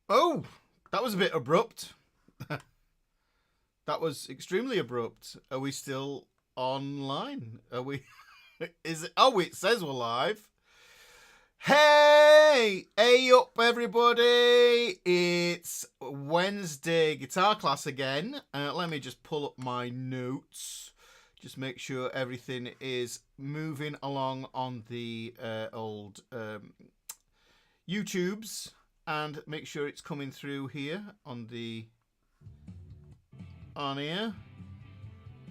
Oh, that was a bit abrupt. That was extremely abrupt. Are we still online? Are we? Is it? Oh, it says we're live. Hey up, everybody! It's Wednesday guitar class again. Let me just pull up my notes. Just make sure everything is moving along on the old YouTubes, and make sure it's coming through here on the here.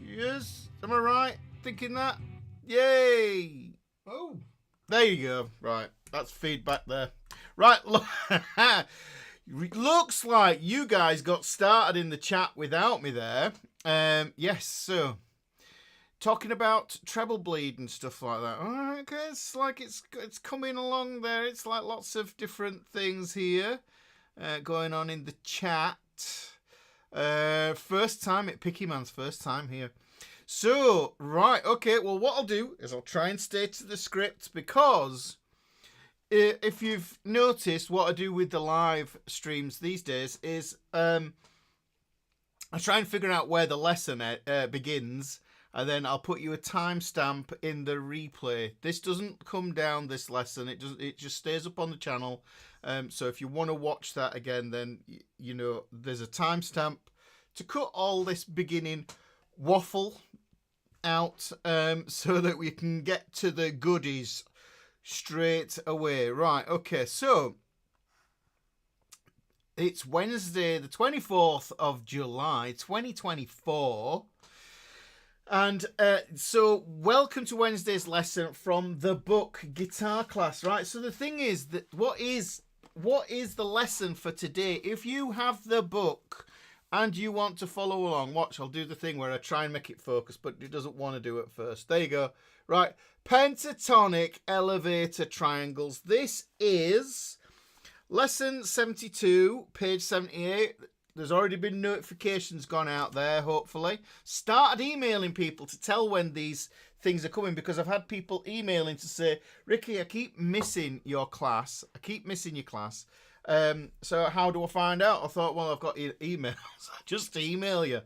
Yes, am I right thinking that? Yay! Oh, there you go. Right, that's feedback there. Right, look. Looks like you guys got started in the chat without me there. Yes, so talking about treble bleed and stuff like that. All right, okay, it's like it's coming along there. It's like lots of different things here going on in the chat. First time at Picky Man's first time here. So, right, okay, well, what I'll do is I'll try and stay to the script, because if you've noticed, what I do with the live streams these days is I try and figure out where the lesson begins, and then I'll put you a timestamp in the replay. This doesn't come down, this lesson. It just stays up on the channel. So if you want to watch that again, then you know there's a timestamp to cut all this beginning waffle out, so that we can get to the goodies straight away. Right, okay, so it's Wednesday the 24th of July 2024, and so welcome to Wednesday's lesson from the book Guitar Class. Right, so the thing is that what is the lesson for today? If you have the book and you want to follow along, watch, I'll do the thing where I try and make it focus, but it doesn't want to do it first. There you go. Right, pentatonic elevator triangles. This is lesson 72, page 78. There's already been notifications gone out there, hopefully. Started emailing people to tell when these things are coming, because I've had people emailing to say, Ricky, I keep missing your class. I keep missing your class. So how do I find out? I thought, well, I've got your emails. Just email you.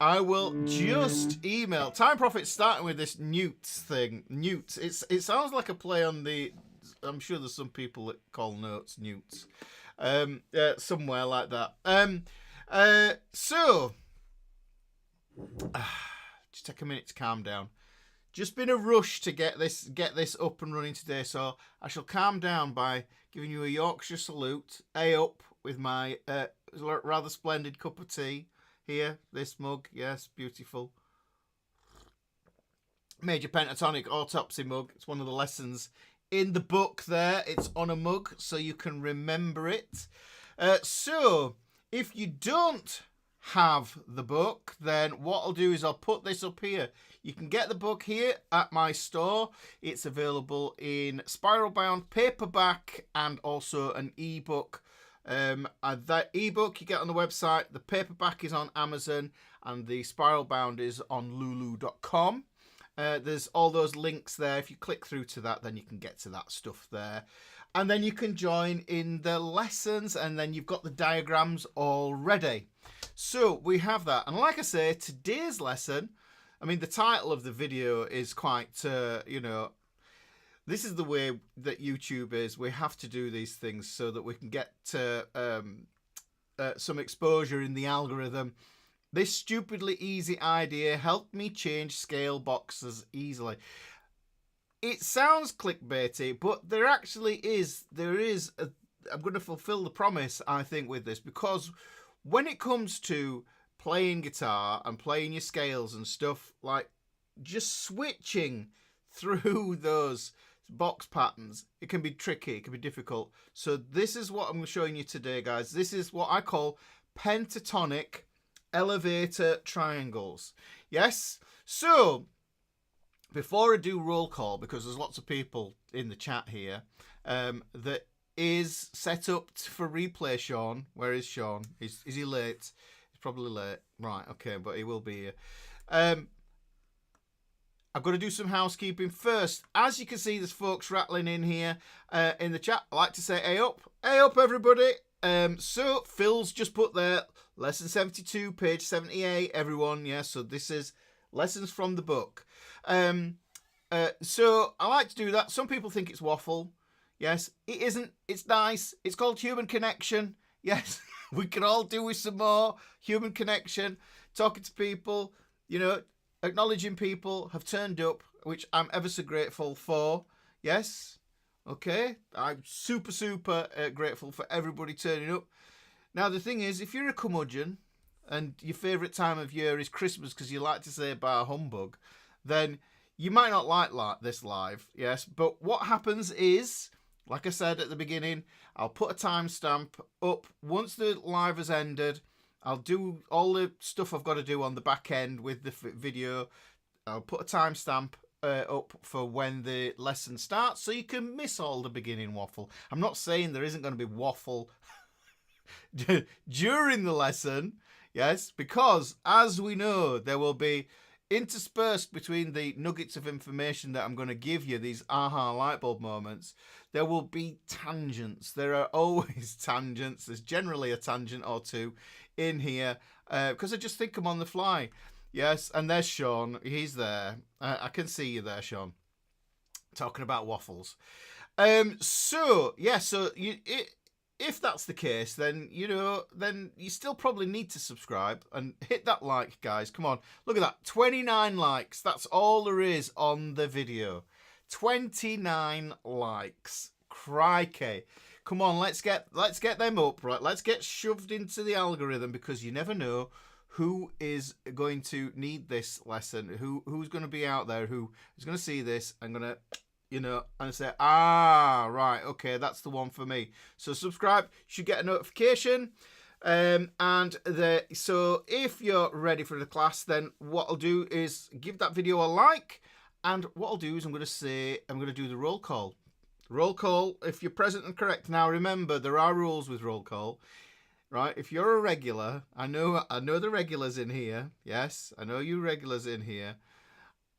I will just email. Time Profit's starting with this newts thing. Newts. It sounds like a play on the... I'm sure there's some people that call notes newts. Somewhere like that. So just take a minute to calm down. Just been a rush to get this up and running today, so I shall calm down by giving you a Yorkshire salute. A up with my rather splendid cup of tea here. This mug, yes, beautiful. Major Pentatonic autopsy mug. It's one of the lessons in the book there. It's on a mug, so you can remember it. So if you don't have the book, then what I'll do is I'll put this up here. You can get the book here at my store. It's available in spiral bound, paperback, and also an ebook. That ebook you get on the website. The paperback is on Amazon, and the spiral bound is on lulu.com. There's all those links there. If you click through to that, then you can get to that stuff there. And then you can join in the lessons, and then you've got the diagrams already. So we have that. And like I say, today's lesson, I mean, the title of the video is quite, this is the way that YouTube is. We have to do these things so that we can get some exposure in the algorithm. This stupidly easy idea helped me change scale boxes easily. It sounds clickbaity, but there actually is. I'm going to fulfill the promise, I think, with this, because when it comes to playing guitar and playing your scales and stuff, like just switching through those box patterns, it can be tricky, it can be difficult. So this is what I'm showing you today, guys. This is what I call pentatonic elevator triangles. Yes, so before I do roll call, because there's lots of people in the chat here that is set up for replay. Sean, where is Sean? Is he late? He's probably late. Right, okay, but he will be here. I've got to do some housekeeping first. As you can see, there's folks rattling in here in the chat. I like to say, hey up everybody. So Phil's just put there, lesson 72, page 78, everyone. Yeah, so this is lessons from the book. So I like to do that. Some people think it's waffle. Yes, it isn't. It's nice. It's called human connection. Yes, we can all do with some more human connection, talking to people, acknowledging people have turned up, which I'm ever so grateful for. Yes, okay. I'm super, super grateful for everybody turning up. Now, the thing is, if you're a curmudgeon and your favourite time of year is Christmas because you like to say bar humbug, then you might not like this live, yes. But what happens is, like I said at the beginning, I'll put a timestamp up once the live has ended. I'll do all the stuff I've got to do on the back end with the video. I'll put a timestamp up for when the lesson starts so you can miss all the beginning waffle. I'm not saying there isn't going to be waffle during the lesson, yes, because as we know, there will be interspersed between the nuggets of information that I'm going to give you, these aha light bulb moments, there will be tangents. There are always tangents. There's generally a tangent or two in here because I just think I'm on the fly. Yes, and there's Sean. He's there. I can see you there, Sean. Talking about waffles. So if that's the case, then then you still probably need to subscribe and hit that like, guys. Come on, look at that, 29 likes. That's all there is on the video. 29 likes. Crikey. Come on, let's get them up, right? Let's get shoved into the algorithm because you never know who is going to need this lesson, who's going to be out there, who is going to see this and going to and say, right, okay, that's the one for me. So subscribe, you should get a notification. So if you're ready for the class, then what I'll do is give that video a like. And what I'll do is I'm going to do the roll call. Roll call, if you're present and correct. Now, remember, there are rules with roll call. Right, if you're a regular, I know the regulars in here. Yes, I know you regulars in here.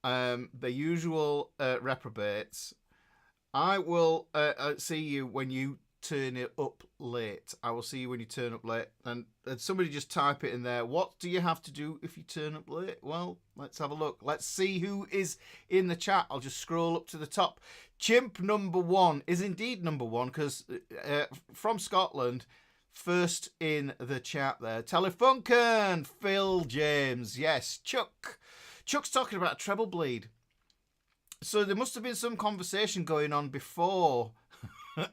The usual reprobates. I will see you when you turn it up late. I will see you when you turn up late. And somebody just type it in there. What do you have to do if you turn up late? Well, let's have a look. Let's see who is in the chat. I'll just scroll up to the top. Chimp number 1 is indeed number 1 because from Scotland. First in the chat there. Telefunken, Phil James. Yes, Chuck's talking about a treble bleed. So there must have been some conversation going on before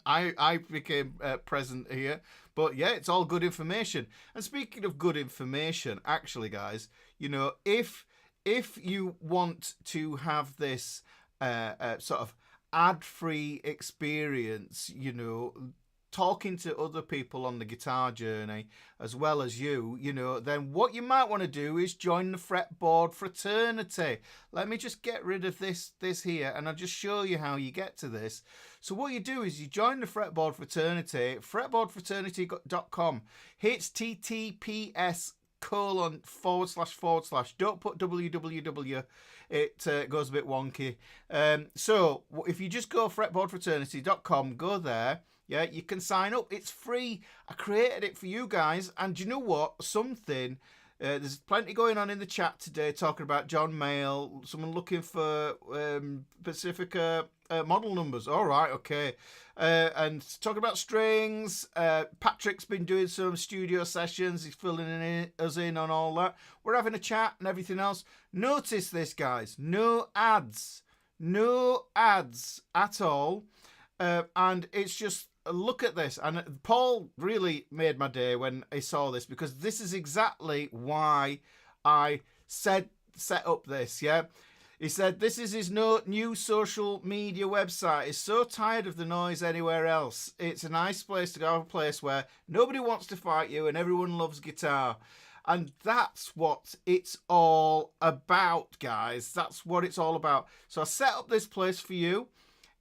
I became present here. But yeah, it's all good information. And speaking of good information, actually, guys, if you want to have this sort of ad-free experience, talking to other people on the guitar journey as well as you, then what you might want to do is join the fretboard fraternity. Let me just get rid of this here and I'll just show you how you get to this. So what you do is you join the fretboard fraternity, fretboardfraternity.com, https://. Don't put www. It goes a bit wonky. So if you just go fretboardfraternity.com, go there. Yeah, you can sign up. It's free. I created it for you guys. And you know what? There's plenty going on in the chat today talking about John Mayle, someone looking for Pacifica model numbers. All right, okay. And talking about strings. Patrick's been doing some studio sessions. He's filling us in on all that. We're having a chat and everything else. Notice this, guys. No ads. No ads at all. And it's just, look at this. And Paul really made my day when I saw this because this is exactly why I set up this, yeah? He said this is his new social media website. He's so tired of the noise anywhere else. It's a nice place to go, a place where nobody wants to fight you and everyone loves guitar. And that's what it's all about, guys. That's what it's all about. So I set up this place for you.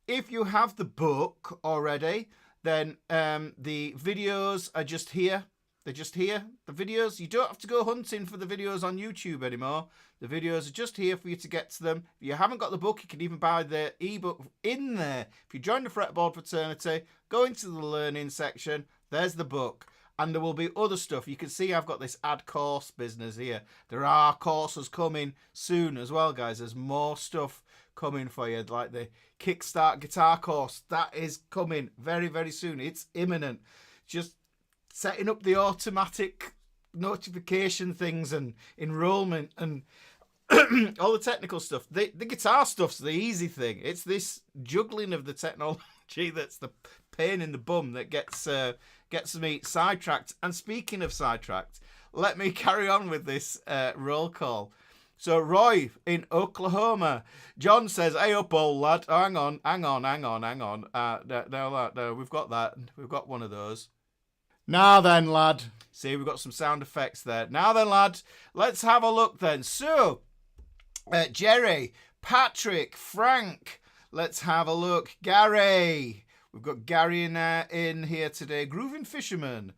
If you have the book already, then the videos are just here. They're just here. The videos, you don't have to go hunting for the videos on YouTube anymore. The videos are just here for you to get to them. If you haven't got the book, you can even buy the ebook in there. If you join the Fretboard Fraternity, go into the learning section, There's the book. And there will be other stuff. You can see I've got this ad course business here. There are courses coming soon as well, guys. There's more stuff coming for you, like the Kickstart guitar course. That is coming very, very soon. It's imminent. Just setting up the automatic notification things and enrollment and all the technical stuff. The guitar stuff's the easy thing. It's this juggling of the technology that's the pain in the bum that gets me sidetracked. And speaking of sidetracked, let me carry on with this roll call. So Roy in Oklahoma. John says, "Hey up, old lad." Oh, hang on. No, we've got that. We've got one of those. Now then, lad. See, we've got some sound effects there. Now then, lad. Let's have a look then. So, Jerry, Patrick, Frank. Let's have a look. Gary. We've got Gary in here today. Grooving Fisherman.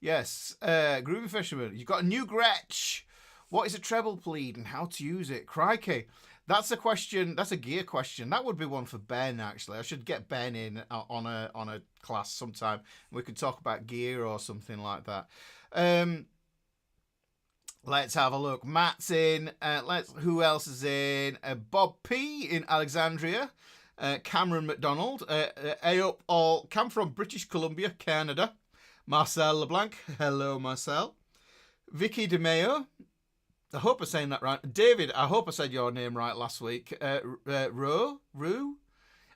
Yes, Grooving Fisherman. You've got a new Gretsch. What is a treble pleat and how to use it? Crikey. That's a question. That's a gear question. That would be one for Ben, actually. I should get Ben in on a class sometime. We could talk about gear or something like that. Let's have a look. Matt's in. Who else is in? Bob P in Alexandria. Cameron McDonald. Up all. Cam from British Columbia, Canada. Marcel LeBlanc. Hello, Marcel. Vicky DeMeo. I hope I'm saying that right. David, I hope I said your name right last week. Roux,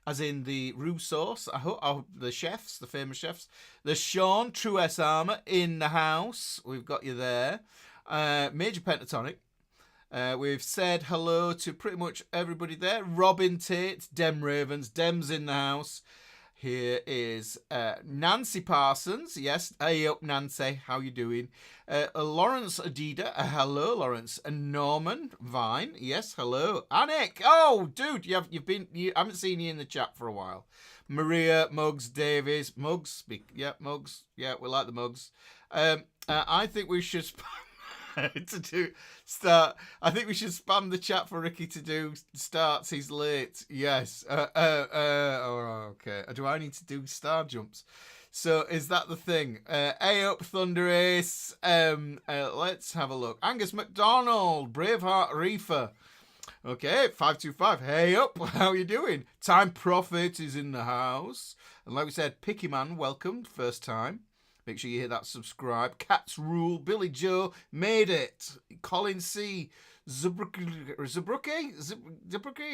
as in the roux sauce. I hope the chefs, the famous chefs. There's Sean, True S Armour in the house. We've got you there. Major Pentatonic. We've said hello to pretty much everybody there. Robin Tate, Dem Ravens, Dem's in the house. Here is Nancy Parsons. Yes, hey up Nancy, how you doing? Lawrence Adida, hello Lawrence. And Norman Vine, yes, hello. Anik, oh dude, you haven't seen you in the chat for a while. Maria, Muggs, Davies, Muggs, yeah, Muggs, yeah, we like the Muggs. I think we should I think we should spam the chat for Ricky to do starts. He's late. Yes. Okay. Do I need to do star jumps? So is that the thing? A up Thunder Ace. Let's have a look. Angus McDonald, Braveheart Reefer. Okay, 525. Hey up, how you doing? Time Prophet is in the house. And like we said, Picky Man, welcome, first time. Make sure you hit that subscribe. Cats Rule. Billy Joe made it. Colin C. Zabruki.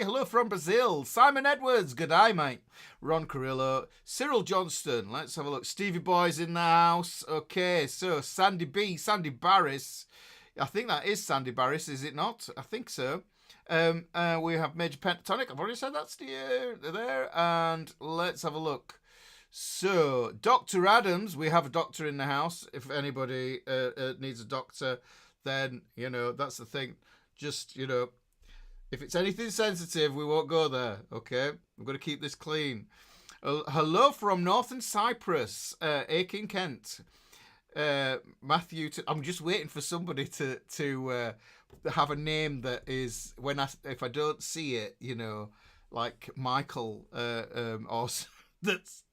Hello from Brazil. Simon Edwards. Good day, mate. Ron Carrillo. Cyril Johnston. Let's have a look. Stevie Boy's in the house. Okay, so Sandy B. Sandy Barris. I think that is Sandy Barris, is it not? I think so. We have Major Pentatonic. I've already said that's there. And let's have a look. So, Dr. Adams, we have a doctor in the house. If anybody needs a doctor, then, that's the thing. Just, if it's anything sensitive, we won't go there, okay? We're going to keep this clean. Hello from Northern Cyprus, Aiken, Kent. Matthew, I'm just waiting for somebody to have a name that is, if I don't see it, like Michael, or that's...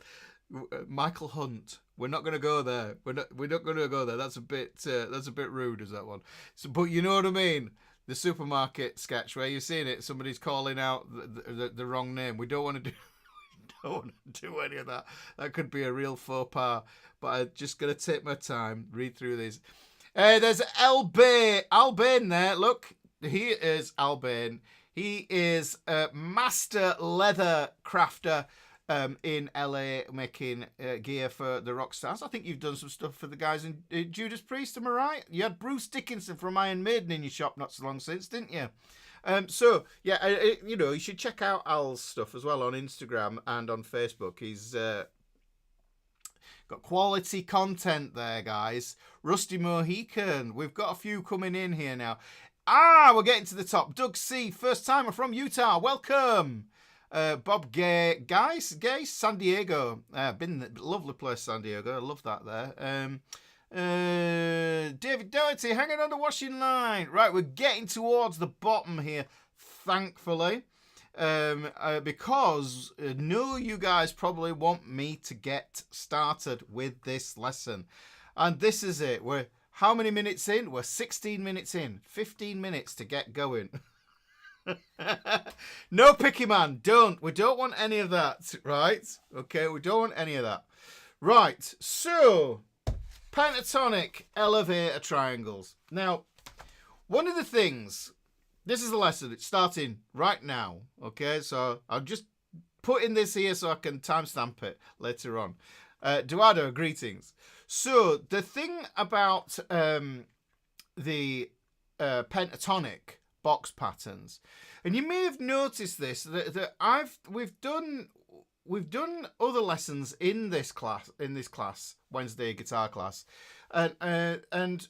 Michael Hunt. We're not going to go there. We're not going to go there. That's a bit rude, is that one? So, but you know what I mean. The supermarket sketch where you're seeing it, somebody's calling out the wrong name. We don't want to do any of that. That could be a real faux pas. But I'm just going to take my time, read through these. There's Albane there. Look, here is Albane. He is a master leather crafter. In LA making gear for the rock stars. I think you've done some stuff for the guys in Judas Priest, am I right? You had Bruce Dickinson from Iron Maiden in your shop not so long since, didn't you? You should check out Al's stuff as well on Instagram and on Facebook. He's got quality content there, guys. Rusty Mohican. We've got a few coming in here now. We're getting to the top. Doug C, first timer from Utah. Welcome. Bob Gay, San Diego. Been lovely place, San Diego. I love that there. David Doherty hanging on the washing line. Right, we're getting towards the bottom here, thankfully. because I know you guys probably want me to get started with this lesson. And this is it. We're how many minutes in? We're 16 minutes in. 15 minutes to get going. No picky man. We don't want any of that, right? Okay, we don't want any of that. Right, so pentatonic elevator triangles. Now, one of the things, this is the lesson, it's starting right now, okay? So I'll just put in this here so I can timestamp it later on. Duado, greetings. So the thing about the pentatonic box patterns, and you may have noticed this, that we've done other lessons in this class, Wednesday guitar class, and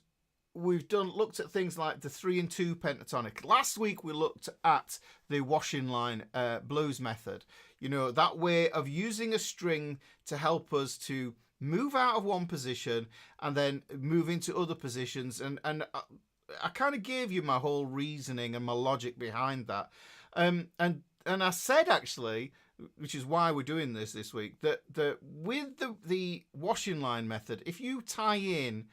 we've looked at things like the 3 and 2 pentatonic. Last week we looked at the washing line blues method. You know, that way of using a string to help us to move out of one position and then move into other positions. And I kind of gave you my whole reasoning and my logic behind that. And I said, actually, which is why we're doing this week, that with the washing line method, if you tie in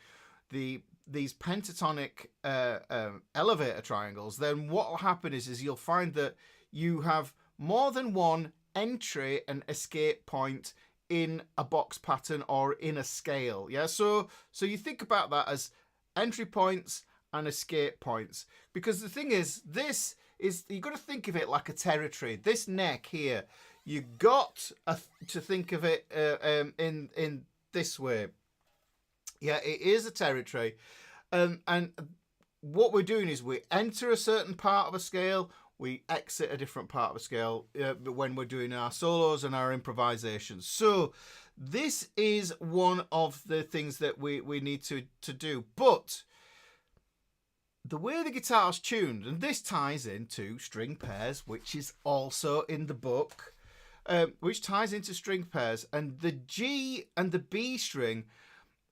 these pentatonic elevator triangles, then what will happen is you'll find that you have more than one entry and escape point in a box pattern or in a scale. Yeah, so you think about that as entry points and escape points, because the thing is, this is, you've got to think of it like a territory. This neck here, you got to think of it in this way. Yeah, it is a territory. And what we're doing is we enter a certain part of a scale, we exit a different part of a scale when we're doing our solos and our improvisations. So this is one of the things that we need to do. But the way the guitar's tuned, and this ties into string pairs, which is also in the book, which ties into string pairs, and the G and the B string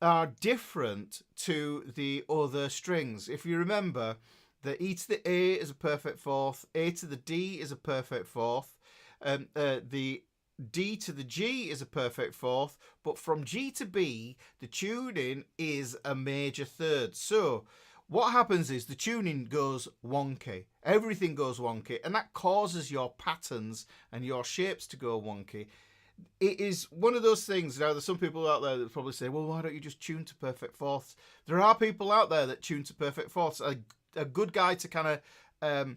are different to the other strings. If you remember, the E to the A is a perfect fourth, A to the D is a perfect fourth, the D to the G is a perfect fourth, but from G to B, the tuning is a major third. So what happens is the tuning goes wonky. Everything goes wonky, and that causes your patterns and your shapes to go wonky. It is one of those things. Now, there's some people out there that probably say, well, why don't you just tune to perfect fourths? There are people out there that tune to perfect fourths. A good guy to kind of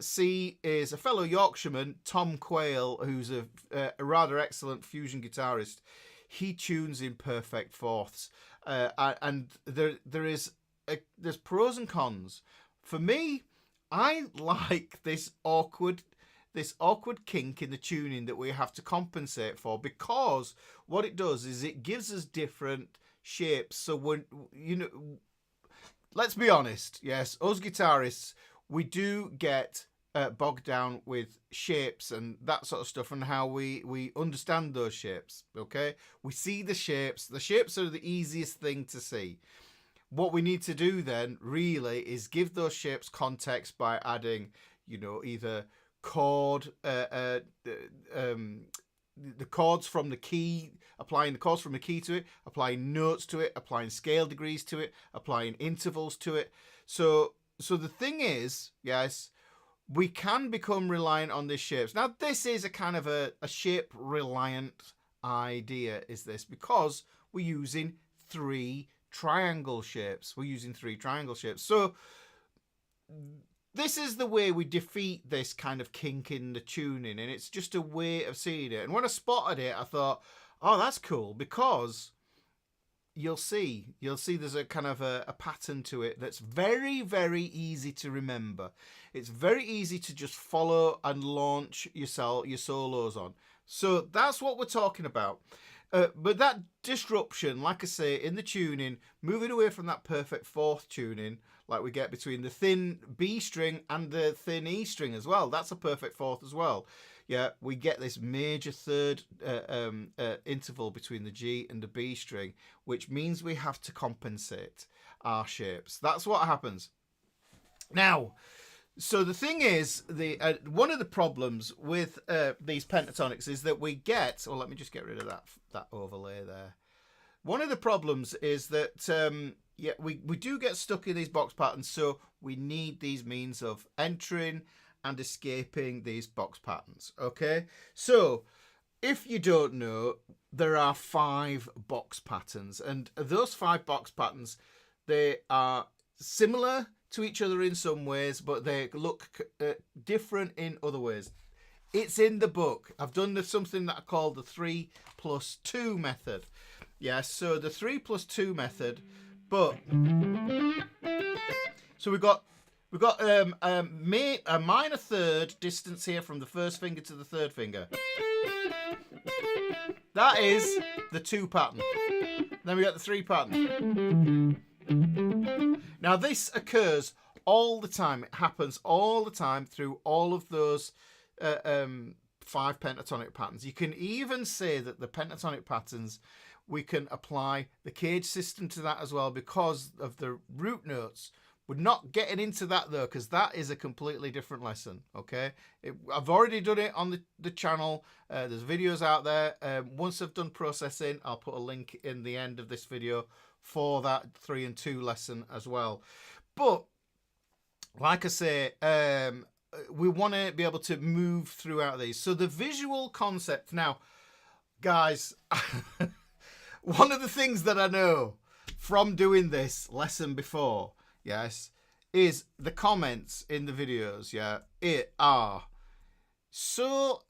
see is a fellow Yorkshireman, Tom Quayle, who's a rather excellent fusion guitarist. He tunes in perfect fourths. And there's pros and cons. For me, I like this awkward kink in the tuning that we have to compensate for, because what it does is it gives us different shapes. So when, you know, let's be honest, yes, us guitarists, we do get bogged down with shapes and that sort of stuff, and how we understand those shapes. Okay, we see the shapes. The shapes are the easiest thing to see. What we need to do then really is give those shapes context by adding, you know, either chord, the chords from the key, applying the chords from the key to it, applying notes to it, applying scale degrees to it, applying intervals to it. So the thing is, yes, we can become reliant on these shapes. Now, this is a kind of a shape reliant idea, is this, because we're using three triangle shapes. So this is the way we defeat this kind of kink in the tuning, and it's just a way of seeing it. And when I spotted it, I thought, oh, that's cool, because you'll see there's a kind of a pattern to it that's very, very easy to remember. It's very easy to just follow and launch your solos on. So that's what we're talking about. But that disruption, like I say, in the tuning, moving away from that perfect fourth tuning, like we get between the thin B string and the thin E string as well. That's a perfect fourth as well. Yeah, we get this major third interval between the G and the B string, which means we have to compensate our shapes. That's what happens. Now, So the thing is, one of the problems with these pentatonics is that we get. Well, let me just get rid of that overlay there. One of the problems is that we do get stuck in these box patterns, so we need these means of entering and escaping these box patterns. Okay, so if you don't know, there are 5 box patterns, and those 5 box patterns, they are similar to each other in some ways, but they look different in other ways. It's in the book. I've done something that I call the 3+2 method. Yeah, so the 3+2 method, but so we've got a minor third distance here from the first finger to the third finger. That is the 2 pattern. Then we got the 3 pattern. Now this occurs all the time. It happens all the time through all of those 5 pentatonic patterns. You can even say that the pentatonic patterns, we can apply the cage system to that as well because of the root notes. We're not getting into that though, because that is a completely different lesson. Okay, I've already done it on the channel. There's videos out there. Once I've done processing, I'll put a link in the end of this video for that 3 and 2 lesson as well. But like I say, we want to be able to move throughout these. So the visual concept now, guys. One of the things that I know from doing this lesson before, yes, is the comments in the videos, yeah, it are so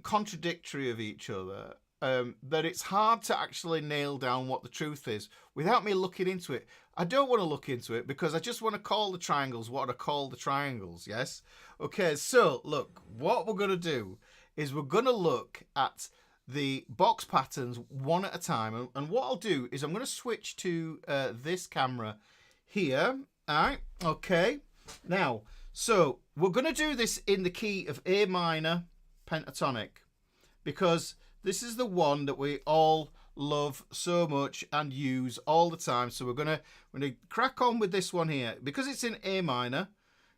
contradictory of each other that it's hard to actually nail down what the truth is without me looking into it. I don't want to look into it because I just want to call the triangles what I call the triangles, yes? Okay, so look, what we're going to do is we're going to look at the box patterns one at a time, and what I'll do is I'm going to switch to this camera here. All right, okay. Now, so we're going to do this in the key of A minor pentatonic because this is the one that we all love so much and use all the time. So we're going to crack on with this one here because it's in A minor.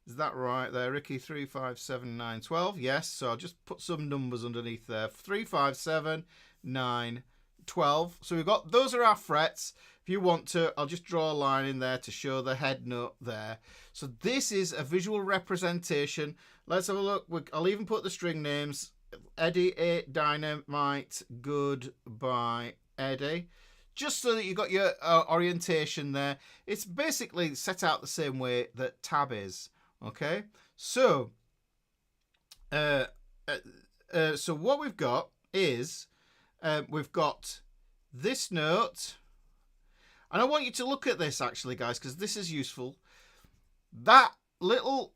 Is that right there, Ricky? 3, 5, 7, 9, 12. Yes, so I'll just put some numbers underneath there. 3, 5, 7, 9, 12. So we've got, those are our frets. If you want to, I'll just draw a line in there to show the head note there. So this is a visual representation. Let's have a look. I'll even put the string names. Eddie, Dynamite, Goodbye, Eddie. Just so that you've got your orientation there. It's basically set out the same way that tab is. Okay, so so what we've got is we've got this note, and I want you to look at this actually, guys, because this is useful. That little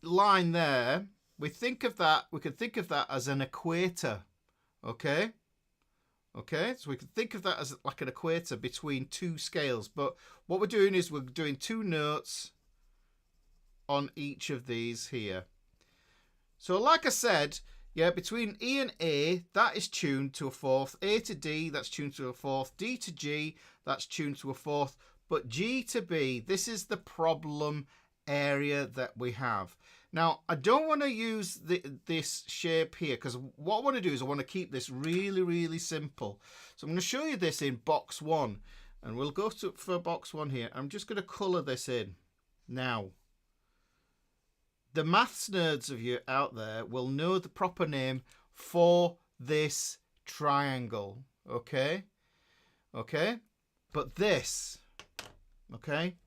line there, we can think of that as an equator. Okay, so we can think of that as like an equator between 2 scales. But what we're doing is we're doing 2 notes on each of these here. So like I said, yeah, between E and A, that is tuned to a 4th. A to D, that's tuned to a 4th. D to G, that's tuned to a 4th. But G to B, this is the problem area that we have. Now, I don't want to use this shape here because what I want to do is I want to keep this really, really simple. So I'm going to show you this in box 1. And we'll go for box 1 here. I'm just going to colour this in. Now, the maths nerds of you out there will know the proper name for this triangle, okay? Okay? But this, okay?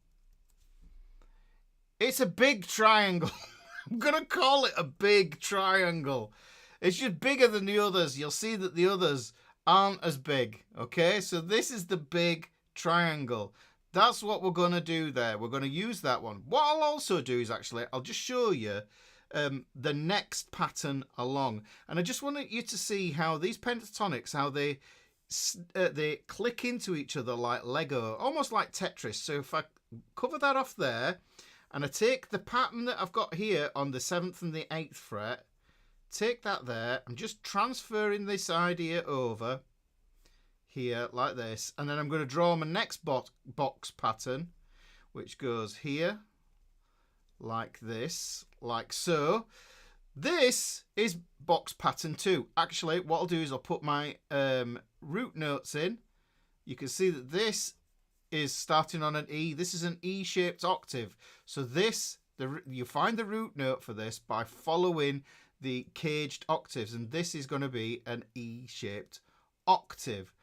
It's a big triangle. I'm going to call it a big triangle. It's just bigger than the others. You'll see that the others aren't as big, okay? So this is the big triangle. That's what we're going to do there. We're going to use that one. What I'll also do is actually, I'll just show you the next pattern along. And I just want you to see how these pentatonics, how they click into each other like Lego, almost like Tetris. So if I cover that off there, and I take the pattern that I've got here on the 7th and the 8th fret, take that there, I'm just transferring this idea over here like this, and then I'm going to draw my next box pattern, which goes here like this, like so. This is box pattern 2. Actually, what I'll do is I'll put my root notes in. You can see that this is starting on an E. This is an E-shaped octave. So this, you find the root note for this by following the caged octaves, and this is going to be an E-shaped octave.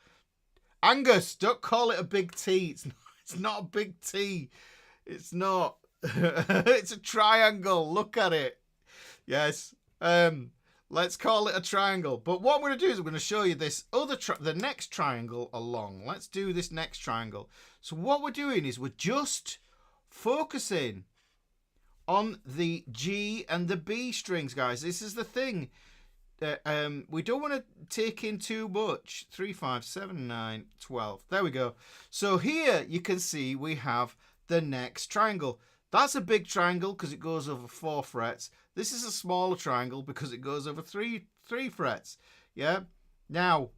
Angus, don't call it a big T. It's not a big T. It's not. It's a triangle. Look at it. Yes. Let's call it a triangle. But what I'm going to do is I'm going to show you this other the next triangle along. Let's do this next triangle. So what we're doing is we're just focusing on the G and the B strings, guys. This is the thing. We don't want to take in too much. 3, 5, 7, 9, 12. There we go. So here you can see we have the next triangle. That's a big triangle because it goes over 4 frets. This is a smaller triangle because it goes over 3 frets. Yeah. Now,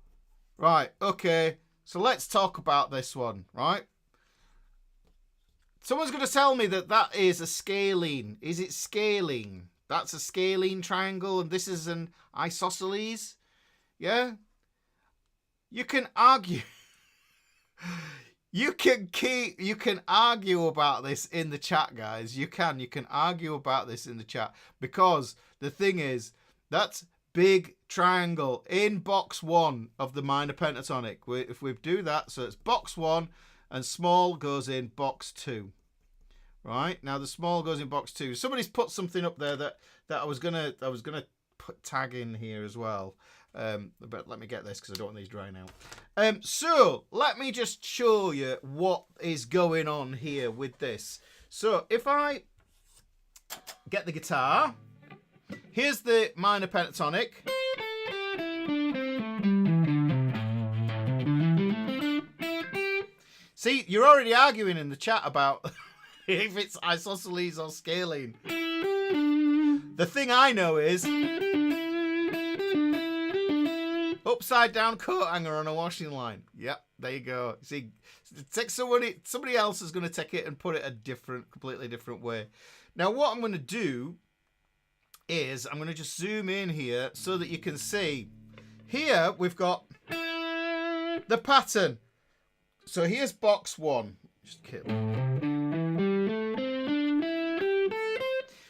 right. Okay. So let's talk about this one, right? Someone's going to tell me that that is a scalene. Is it scalene? That's a scalene triangle, and this is an isosceles. Yeah? You can argue. You can argue about this in the chat, guys. You can argue about this in the chat, because the thing is, that's big triangle in box 1 of the minor pentatonic. If we do that, so it's box 1 and small goes in box 2. Right, now the small goes in box 2. Somebody's put something up there that I was gonna put tag in here as well. But let me get this because I don't want these drying out. So let me just show you what is going on here with this. So if I get the guitar, here's the minor pentatonic. See, you're already arguing in the chat about if it's isosceles or scalene. The thing I know is upside down coat hanger on a washing line. Yep, there you go. See, take somebody else is going to take it and put it a completely different way. Now, what I'm going to do is I'm going to just zoom in here so that you can see. Here we've got the pattern. So here's box 1. Just kidding.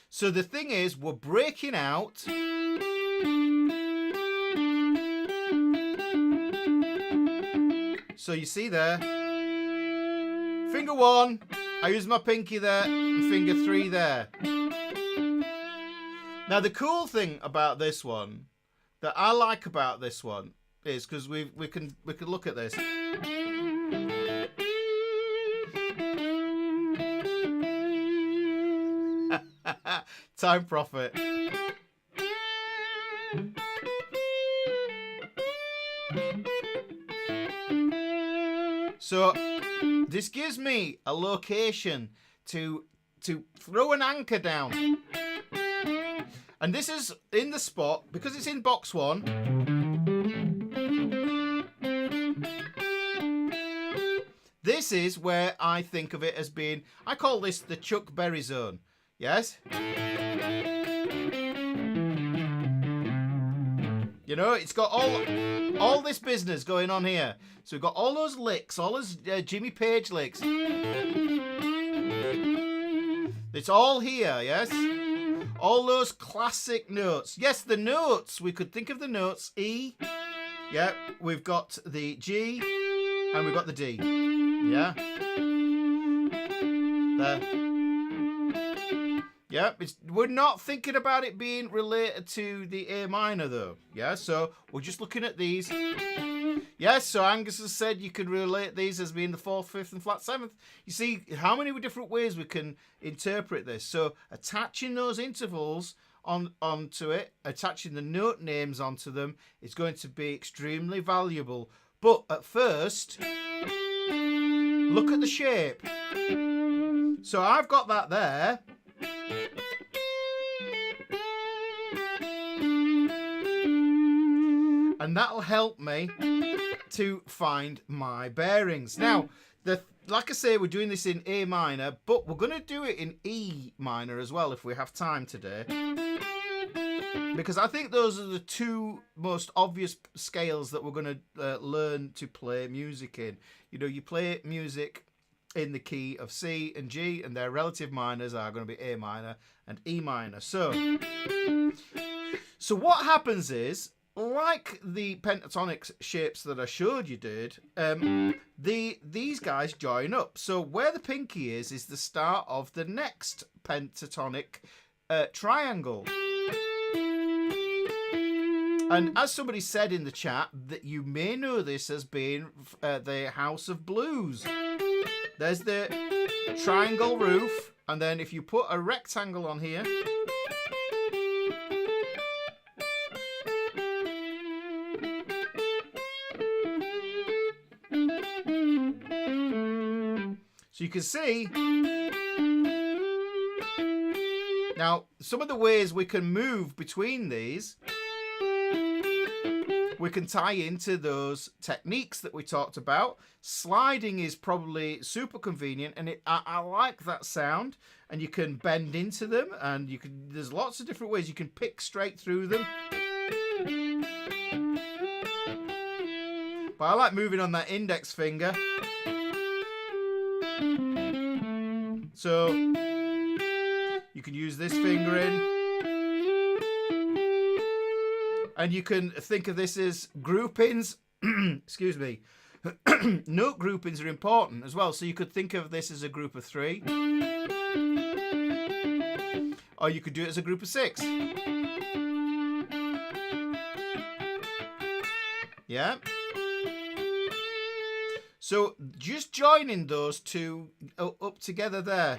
So the thing is, we're breaking out. So you see there, finger 1, I use my pinky there, and finger 3 there. Now the cool thing about this one, that I like about this one, is because we can look at this. Time Prophet. So this gives me a location to throw an anchor down. And this is in the spot, because it's in box 1. This is where I think of it as being, I call this the Chuck Berry zone. Yes? You know, it's got all this business going on here. So we've got all those licks, all those Jimmy Page licks. It's all here, yes? All those classic notes. Yes, the notes. We could think of the notes. E. Yeah, we've got the G. And we've got the D. Yeah? There. Yeah, we're not thinking about it being related to the A minor, though. Yeah, so we're just looking at these. Yeah, so Angus has said you could relate these as being the 4th, 5th, and flat 7th. You see how many different ways we can interpret this. So attaching those intervals onto it, attaching the note names onto them, is going to be extremely valuable. But at first, look at the shape. So I've got that there. And that'll help me to find my bearings. Now, Like I say, we're doing this in A minor, but we're going to do it in E minor as well if we have time today. Because I think those are the two most obvious scales that we're going to learn to play music in. You know, you play music in the key of C and G, and their relative minors are going to be A minor and E minor. So what happens is, like the pentatonic shapes that I showed you did, these guys join up. So where the pinky is the start of the next pentatonic triangle. And as somebody said in the chat, that you may know this as being the House of Blues. There's the triangle roof, and then if you put a rectangle on here, so you can see now some of the ways we can move between these. We can tie into those techniques that we talked about. Sliding is probably super convenient, and I like that sound. And you can bend into them, and you can. There's lots of different ways you can pick straight through them. But I like moving on that index finger. So you can use this finger in. And you can think of this as groupings. Excuse me. Note groupings are important as well. So you could think of this as a group of 3. Or you could do it as a group of 6. Yeah. So just joining those two up together there.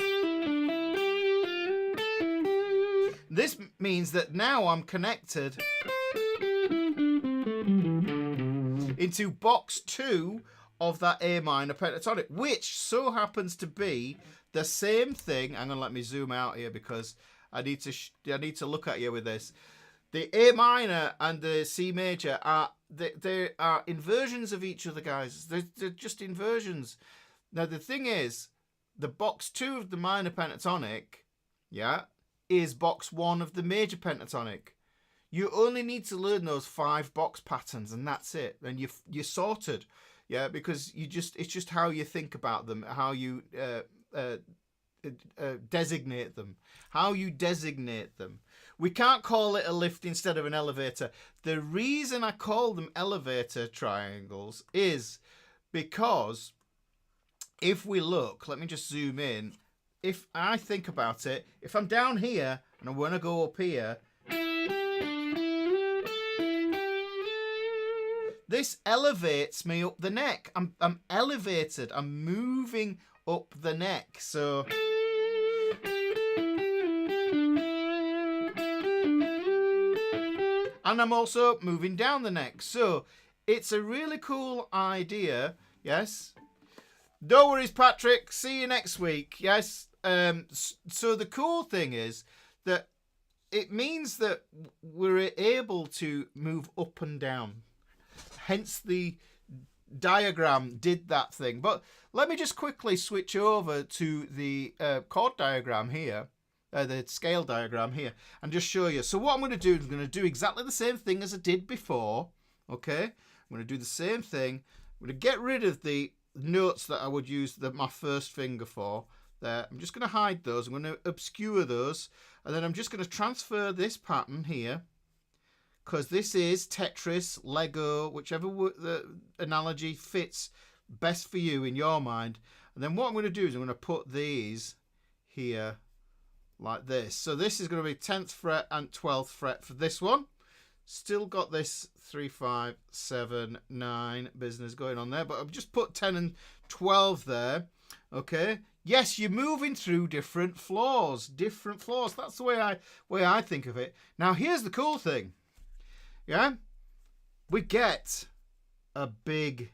This means that now I'm connected into box 2 of that A minor pentatonic, which so happens to be the same thing. Hang on, let me zoom out here because I need to look at you with this. The A minor and the C major are they are inversions of each other, guys. They're just inversions. Now the thing is, the box 2 of the minor pentatonic, yeah, is box 1 of the major pentatonic. You only need to learn those 5 box patterns, and that's it. And you're sorted, yeah, because it's just how you think about them, how you designate them, how you designate them. We can't call it a lift instead of an elevator. The reason I call them elevator triangles is because if we look, let me just zoom in. If I think about it, if I'm down here and I want to go up here, this elevates me up the neck. I'm elevated. I'm moving up the neck. So and I'm also moving down the neck. So it's a really cool idea. Yes. No worries, Patrick. See you next week. Yes. So the cool thing is that it means that we're able to move up and down. Hence the diagram did that thing. But let me just quickly switch over to the chord diagram here, the scale diagram here, and just show you. So what I'm going to do is I'm going to do exactly the same thing as I did before. Okay, I'm going to do the same thing. I'm going to get rid of the notes that I would use my first finger for. There, I'm just going to hide those. I'm going to obscure those, and then I'm just going to transfer this pattern here. Because this is Tetris, Lego, whichever the analogy fits best for you in your mind. And then what I'm going to do is I'm going to put these here like this. So this is going to be 10th fret and 12th fret for this one. Still got this 3, 5, 7, 9 business going on there. But I've just put 10 and 12 there. Okay. Yes, you're moving through different floors. Different floors. That's the way I think of it. Now, here's the cool thing. Yeah, we get a big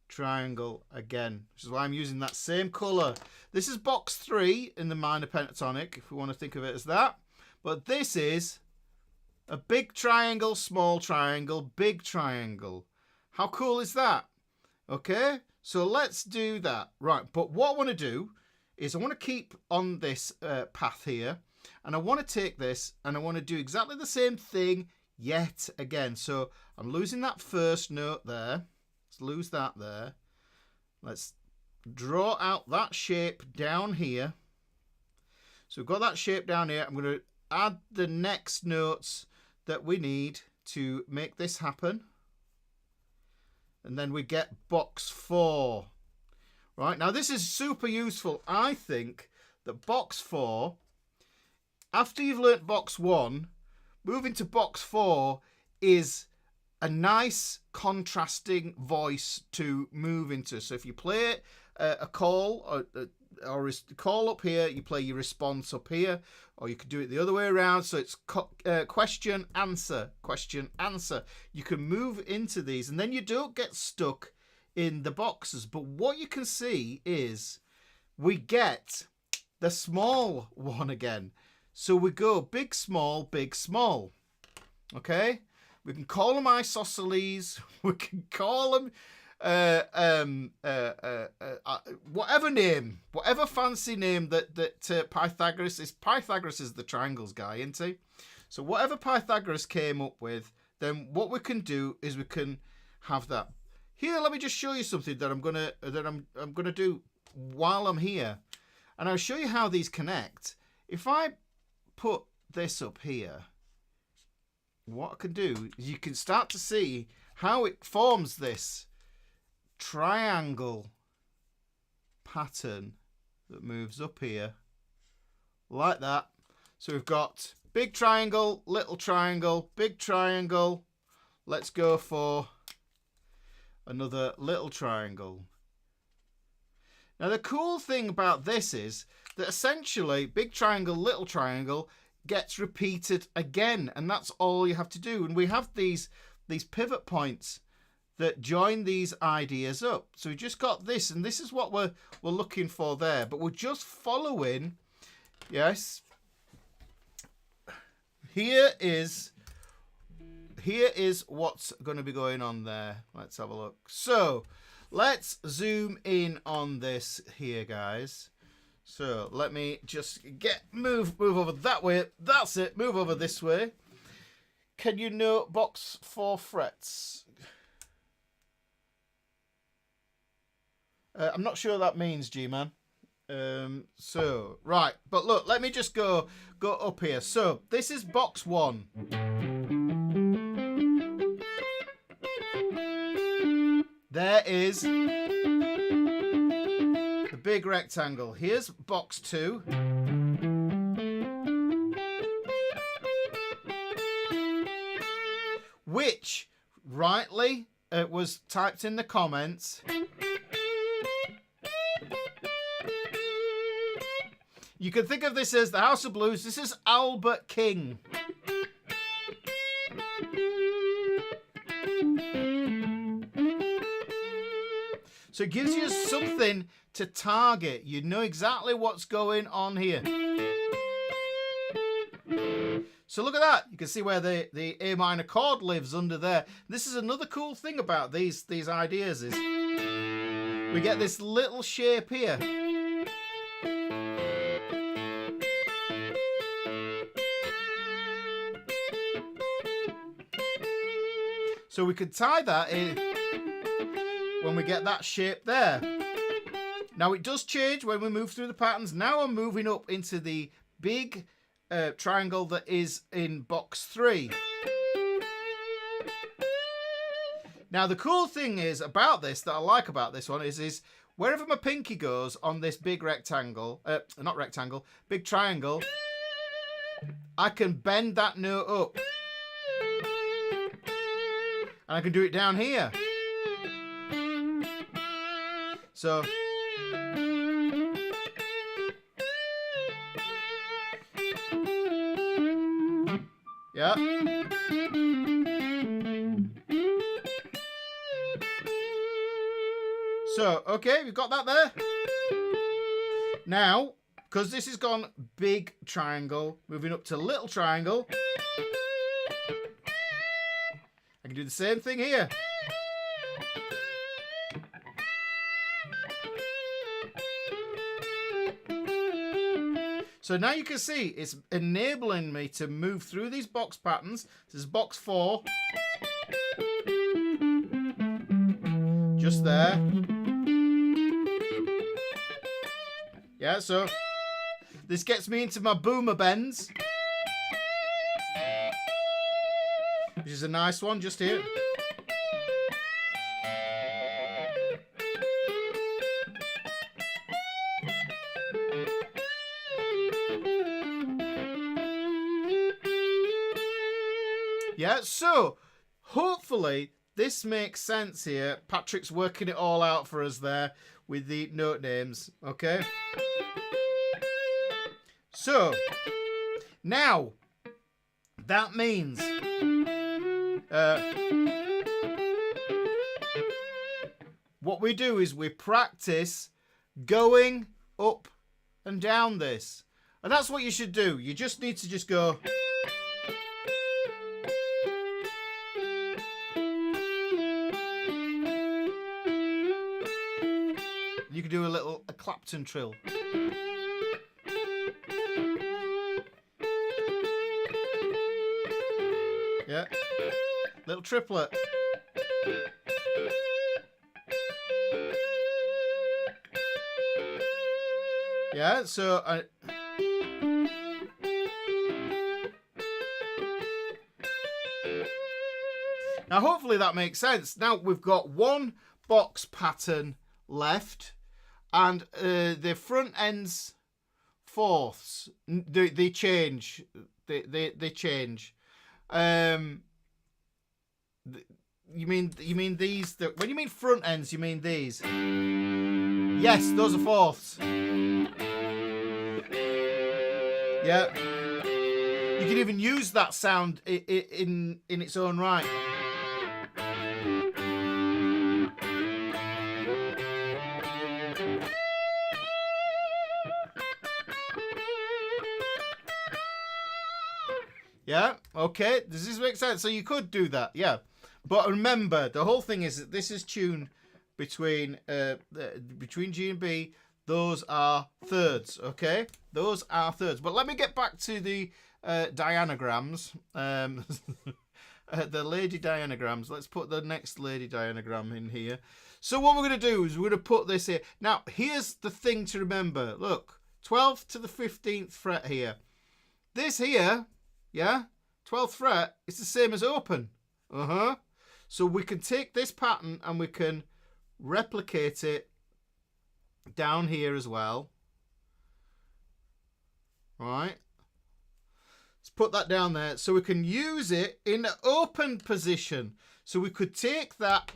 triangle again, which is why I'm using that same colour. This is box 3 in the minor pentatonic, if we want to think of it as that. But this is a big triangle, small triangle, big triangle. How cool is that? Okay, So let's do that. Right, but what I want to do is I want to keep on this path here, and I want to take this and I want to do exactly the same thing yet again. So I'm losing that first note there. Let's lose that there. Let's draw out that shape down here. So we've got that shape down here. I'm going to add the next notes that we need to make this happen. And then we get box 4. Right, now this is super useful. I think that box 4, after you've learnt box 1, moving to box 4 is a nice contrasting voice to move into. So if you play a call or a call up here, you play your response up here, or you could do it the other way around. So it's question, answer, question, answer. You can move into these, and then you don't get stuck in the boxes. But what you can see is we get the small one again. So we go big, small, big, small. Okay? We can call them isosceles. We can call them whatever name, whatever fancy name that Pythagoras is. Pythagoras is the triangles guy, isn't he? So whatever Pythagoras came up with, then what we can do is we can have that. Here, let me just show you something that I'm gonna do while I'm here, and I'll show you how these connect. If I put this up here, what I can do is you can start to see how it forms this triangle pattern that moves up here like that. So we've got big triangle, little triangle, big triangle. Let's go for another little triangle. Now the cool thing about this is that essentially big triangle, little triangle gets repeated again, and that's all you have to do. And we have these pivot points that join these ideas up. So we just got this, and this is what we're looking for there. But we're just following. Yes. Here is what's going to be going on there. Let's have a look. So let's zoom in on this here, guys. So let me just move over that way. That's it. Move over this way. Can you note box 4 frets? I'm not sure what that means, G-Man. So right, but look, let me just go up here. So this is box 1. There is the big rectangle. Here's box 2. Which rightly was typed in the comments. You can think of this as the House of Blues. This is Albert King. So it gives you something to target. You know exactly what's going on here. So look at that. You can see where the A minor chord lives under there. This is another cool thing about these ideas is we get this little shape here. So we could tie that in when we get that shape there. Now it does change when we move through the patterns. Now I'm moving up into the big triangle that is in box 3. Now the cool thing is about this, that I like about this one, is wherever my pinky goes on this big rectangle, not rectangle, big triangle, I can bend that note up. And I can do it down here. So yeah. So, okay, we've got that there. Now, because this has gone big triangle, moving up to little triangle, I can do the same thing here. So now you can see it's enabling me to move through these box patterns. This is box 4. Just there. Yeah, so this gets me into my boomer bends, which is a nice one just here. Yeah, so hopefully this makes sense here. Patrick's working it all out for us there with the note names, okay? So, now, that means what we do is we practice going up and down this. And that's what you should do. You just need to just go... You can do a Clapton trill. Yeah. Little triplet. Yeah, so now hopefully that makes sense. Now we've got one box pattern left, and the front ends fourths. They change. They change. You mean these? When you mean front ends, you mean these? Yes, those are fourths. Yeah. You can even use that sound in its own right. Yeah, okay, does this make sense? So you could do that, yeah. But remember, the whole thing is that this is tuned between G and B. Those are thirds, okay? Those are thirds. But let me get back to the dianagrams. The lady dianagrams. Let's put the next lady dianagram in here. So what we're going to do is we're going to put this here. Now, here's the thing to remember. Look, 12th to the 15th fret here. This here... Yeah, 12th fret is the same as open. So we can take this pattern and we can replicate it down here as well. Right. Let's put that down there. So we can use it in the open position. So we could take that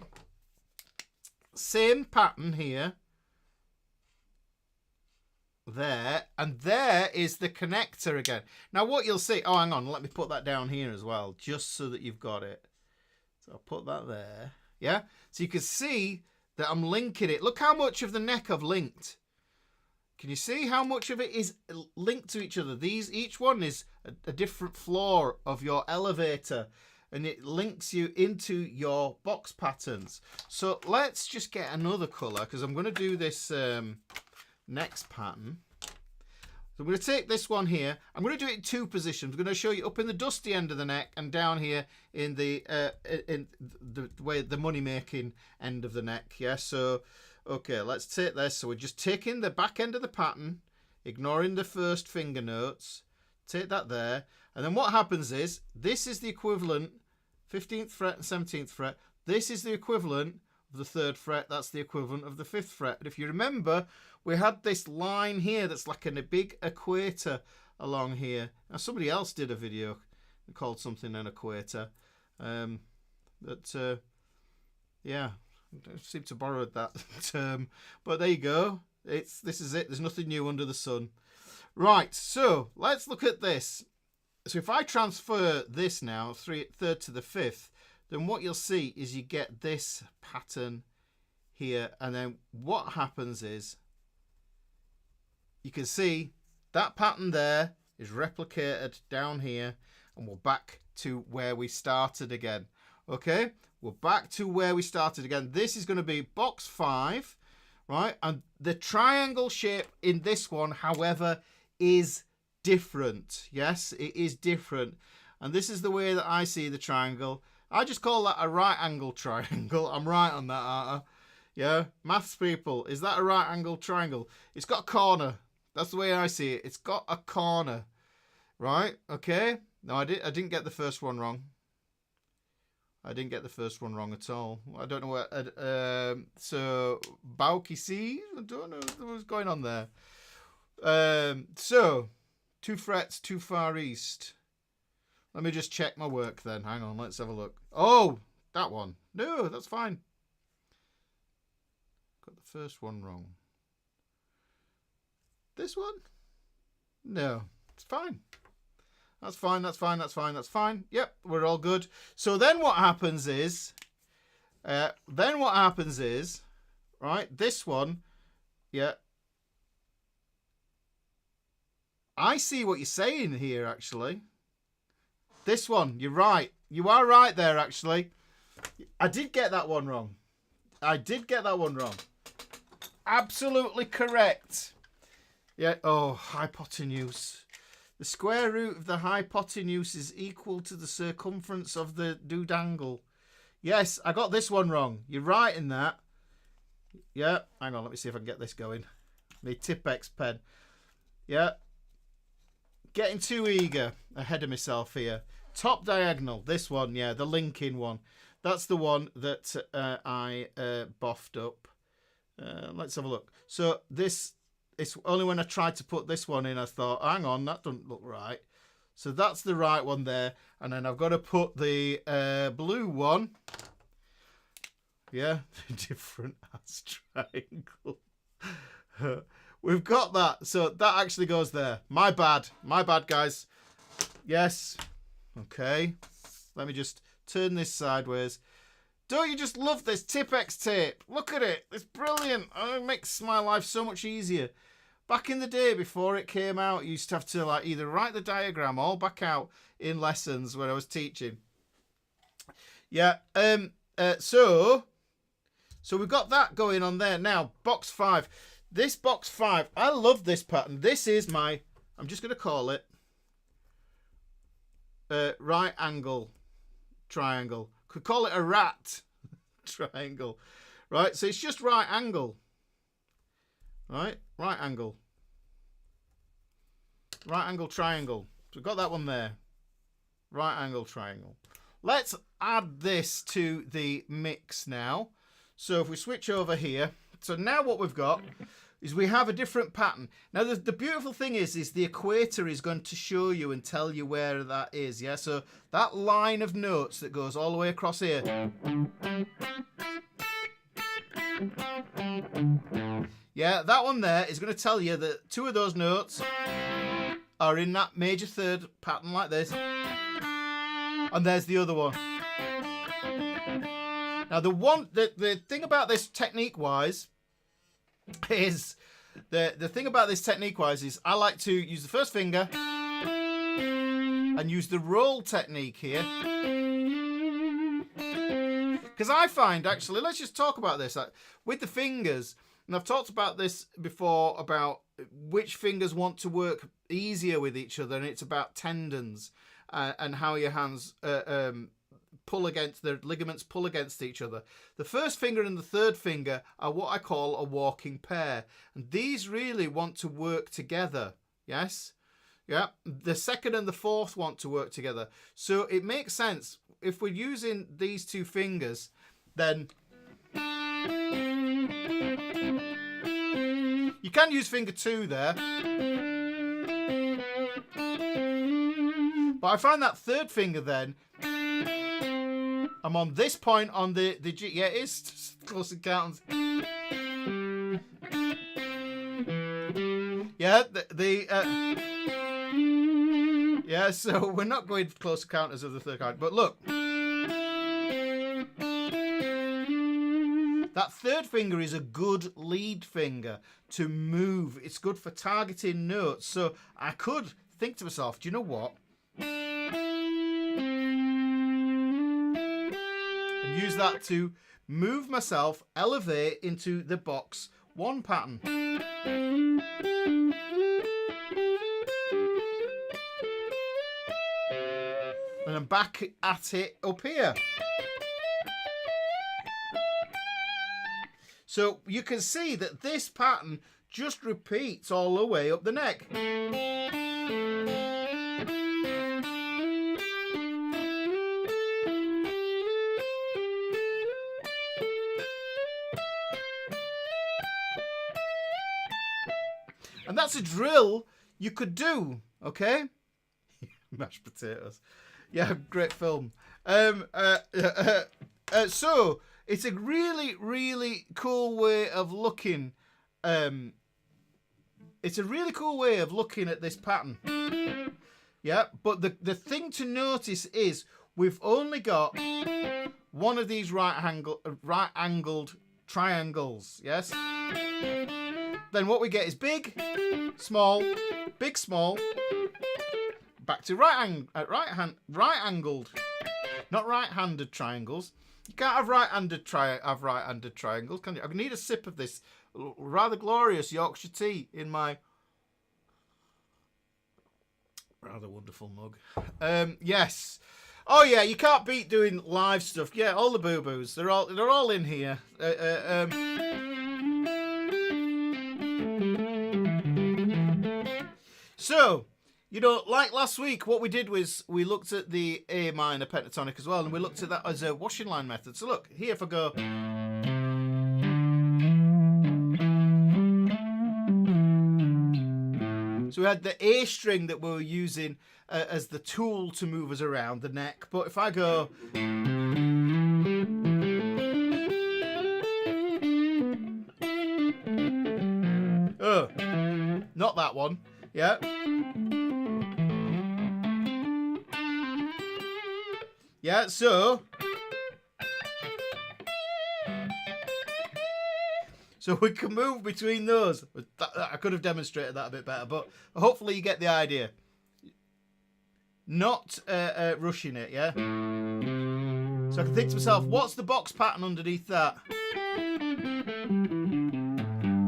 same pattern here. There, and there is the connector again. Now what you'll see, oh hang on, let me put that down here as well, just so that you've got it. So I'll put that there, yeah? So you can see that I'm linking it. Look how much of the neck I've linked. Can you see how much of it is linked to each other? Each one is a different floor of your elevator, and it links you into your box patterns. So let's just get another colour, because I'm going to do this next pattern. So I'm going to take this one here. I'm going to do it in two positions. I'm going to show you up in the dusty end of the neck and down here in the way the money making end of the neck. Yeah. So okay, let's take this. So we're just taking the back end of the pattern, ignoring the first finger notes. Take that there, and then what happens is this is the equivalent 15th fret and 17th fret. This is the equivalent of the 3rd fret. That's the equivalent of the 5th fret. And if you remember, we had this line here that's like a big equator along here. Now somebody else did a video called something an equator. Yeah, I seem to borrow that term. But there you go. This is it. There's nothing new under the sun. Right, so let's look at this. So if I transfer this now, 3rd to the 5th, then what you'll see is you get this pattern here. And then what happens is, you can see that pattern there is replicated down here, and we're back to where we started again. Okay, we're back to where we started again. This is going to be box 5, right? And the triangle shape in this one, however, is different. Yes, it is different. And this is the way that I see the triangle. I just call that a right angle triangle. I'm right on that, aren't I? Yeah, maths people, is that a right angle triangle? It's got a corner. That's the way I see it. It's got a corner. Right, okay. No, I didn't get the first one wrong. I didn't get the first one wrong at all. I don't know what. So Bauki C. I don't know what's going on there. So 2 frets too far east. Let me just check my work then. Hang on, let's have a look. Oh, that one. No, that's fine. Got the first one wrong. This one? No, it's fine. That's fine, that's fine, that's fine, that's fine. Yep, we're all good. So then what happens is, right, this one, yeah. I see what you're saying here, actually. This one, you're right. You are right there, actually. I did get that one wrong. Absolutely correct. Yeah, oh, hypotenuse. The square root of the hypotenuse is equal to the circumference of the doodangle. Yes, I got this one wrong. You're right in that. Yeah, hang on, let me see if I can get this going. My Tipex pen. Yeah. Getting too eager. Ahead of myself here. Top diagonal. This one, yeah, the linking one. That's the one that I boffed up. Let's have a look. So this... It's only when I tried to put this one in, I thought, hang on, that doesn't look right. So that's the right one there. And then I've got to put the blue one. Yeah, different as triangle. We've got that. So that actually goes there. My bad. My bad, guys. Yes. Okay. Let me just turn this sideways. Don't you just love this Tipex tape? Look at it. It's brilliant. Oh, it makes my life so much easier. Back in the day before it came out, you used to have to like either write the diagram or back out in lessons when I was teaching. Yeah. So we've got that going on there. Now, box 5. This box 5, I love this pattern. This is my, I'm just going to call it right angle triangle. Could call it a rat triangle, right? So it's just right angle, right? Right angle triangle. So we've got that one there. Right angle triangle. Let's add this to the mix now. So if we switch over here, so now what we've got is we have a different pattern. Now the beautiful thing is the equator is going to show you and tell you where that is. Yeah, so that line of notes that goes all the way across here. Yeah, that one there is going to tell you that 2 of those notes are in that major third pattern like this. And there's the other one. Now the thing about this technique wise is the thing about this technique wise is I like to use the first finger and use the roll technique here. Because I find actually, let's just talk about this with the fingers. And I've talked about this before about which fingers want to work easier with each other, and it's about tendons and how your hands pull against, the ligaments pull against each other. The first finger and the third finger are what I call a walking pair, and these really want to work together. Yes, yeah. The second and the fourth want to work together, so it makes sense if we're using these 2 fingers, then. You can use finger 2 there. But I find that third finger then, I'm on this point on the G. Yeah, it is close encounters. Yeah, yeah, so we're not going for close encounters of the third kind. But look. That third finger is a good lead finger to move. It's good for targeting notes. So I could think to myself, do you know what? And use that to move myself, elevate into the box 1 pattern. And I'm back at it up here. So you can see that this pattern just repeats all the way up the neck. And that's a drill you could do, okay? Mashed potatoes. Yeah, great film. So it's a really, really cool way of looking. It's a really cool way of looking at this pattern. Yeah, but the thing to notice is we've only got one of these right-angled triangles. Yes. Then what we get is big, small, big, small. Back to right-angled, not right-handed triangles. You can't have right-handed triangles, can you? I need a sip of this rather glorious Yorkshire tea in my rather wonderful mug. Yes. Oh yeah, you can't beat doing live stuff. Yeah, all the boo-boos, they're all in here. So, you know, like last week, what we did was we looked at the A minor pentatonic as well, and we looked at that as a washing line method. So look, here if I go... So we had the A string that we were using as the tool to move us around the neck. But if I go... Oh, not that one. Yeah. Yeah, so we can move between those. I could have demonstrated that a bit better, but hopefully you get the idea. Not rushing it, yeah? So I can think to myself, what's the box pattern underneath that?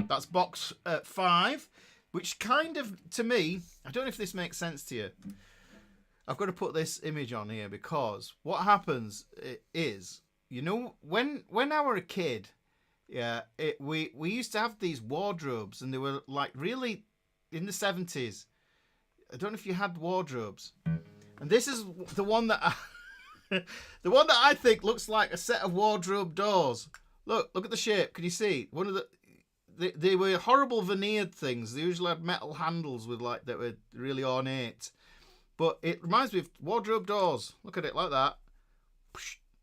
That's box 5, which kind of, to me, I don't know if this makes sense to you. I've got to put this image on here because what happens is, you know, when I were a kid, yeah, we used to have these wardrobes, and they were like really in the 70s. I don't know if you had wardrobes, and this is the one that the one that I think looks like a set of wardrobe doors. Look at the shape. Can you see? One of they were horrible veneered things. They usually had metal handles with that were really ornate. But it reminds me of wardrobe doors. Look at it like that.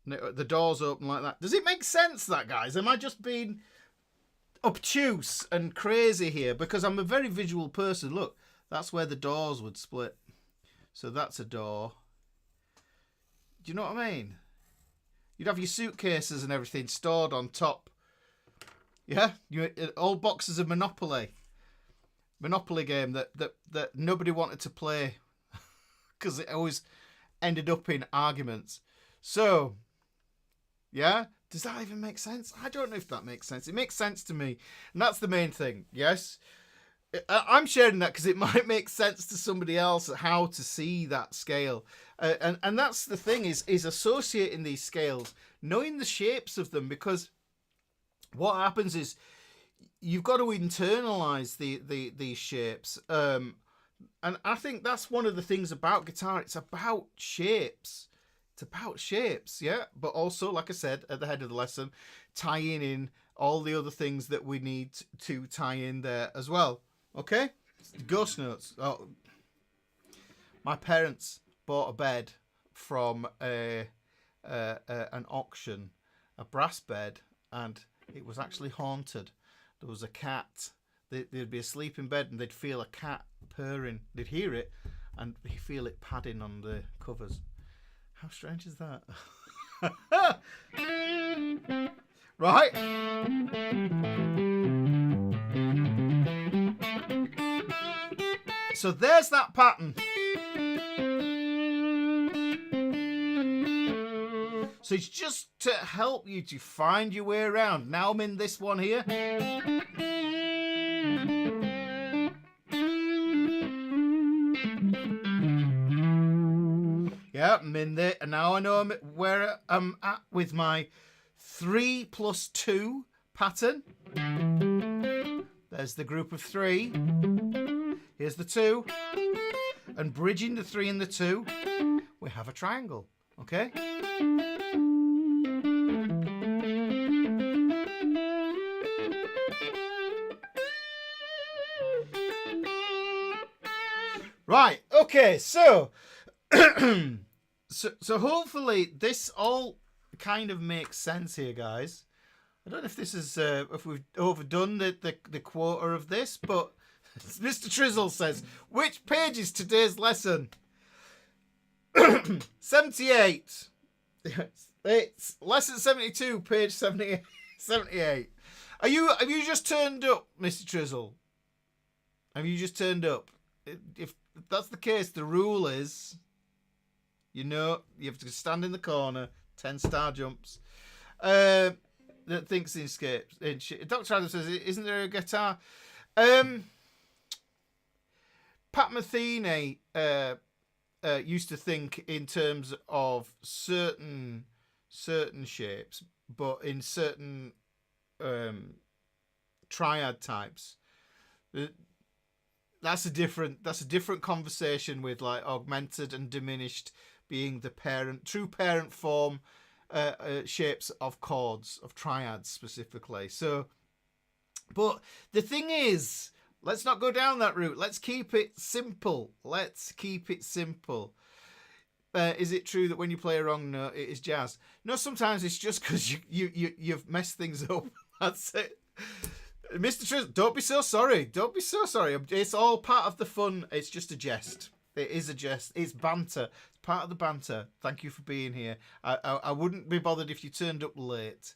The doors open like that. Does it make sense, that, guys? Am I just being obtuse and crazy here? Because I'm a very visual person. Look, that's where the doors would split. So that's a door. Do you know what I mean? You'd have your suitcases and everything stored on top. Yeah? Old boxes of Monopoly. Monopoly game that nobody wanted to play. Because it always ended up in arguments. So, yeah, does that even make sense? I don't know if that makes sense. It makes sense to me, and that's the main thing. Yes, I'm sharing that because it might make sense to somebody else how to see that scale, and that's the thing is associating these scales, knowing the shapes of them, because what happens is you've got to internalize these shapes. And I think that's one of the things about guitar. It's about shapes. It's about shapes, yeah? But also, like I said, at the head of the lesson, tying in all the other things that we need to tie in there as well. Okay? Ghost notes. Oh, my parents bought a bed from an auction, a brass bed, and it was actually haunted. There was a cat. They'd be asleep in bed and they'd feel a cat purring. They'd hear it and they'd feel it padding on the covers. How strange is that? Right? So there's that pattern. So it's just to help you to find your way around. Now I'm in this one here. Yeah, I'm in there. And now I know where I'm at with my 3+2 pattern. There's the group of 3. Here's the 2. And bridging the 3 and the 2, we have a triangle. Okay? Right, okay, so so hopefully this all kind of makes sense here, guys. I don't know if this is if we've overdone the quarter of this, but Mr. Trizzle says, which page is today's lesson? 78. It's lesson 72, page 78. Have you just turned up, Mr. Trizzle? Have you just turned up? If that's the case, the rule is, you have to stand in the corner, 10 star jumps. That thinks in escapes. Dr. Adam says, isn't there a guitar? Pat Metheny used to think in terms of certain shapes, but in certain triad types. That's a different conversation with like augmented and diminished being the true parent form shapes of chords, of triads specifically. So, but the thing is, let's not go down that route. Let's keep it simple. Is it true that when you play a wrong note, it is jazz? No, sometimes it's just because you've messed things up. That's it. Mr. Triz, don't be so sorry. It's all part of the fun. It's just a jest. It is a jest. It's banter. It's part of the banter. Thank you for being here. I wouldn't be bothered if you turned up late.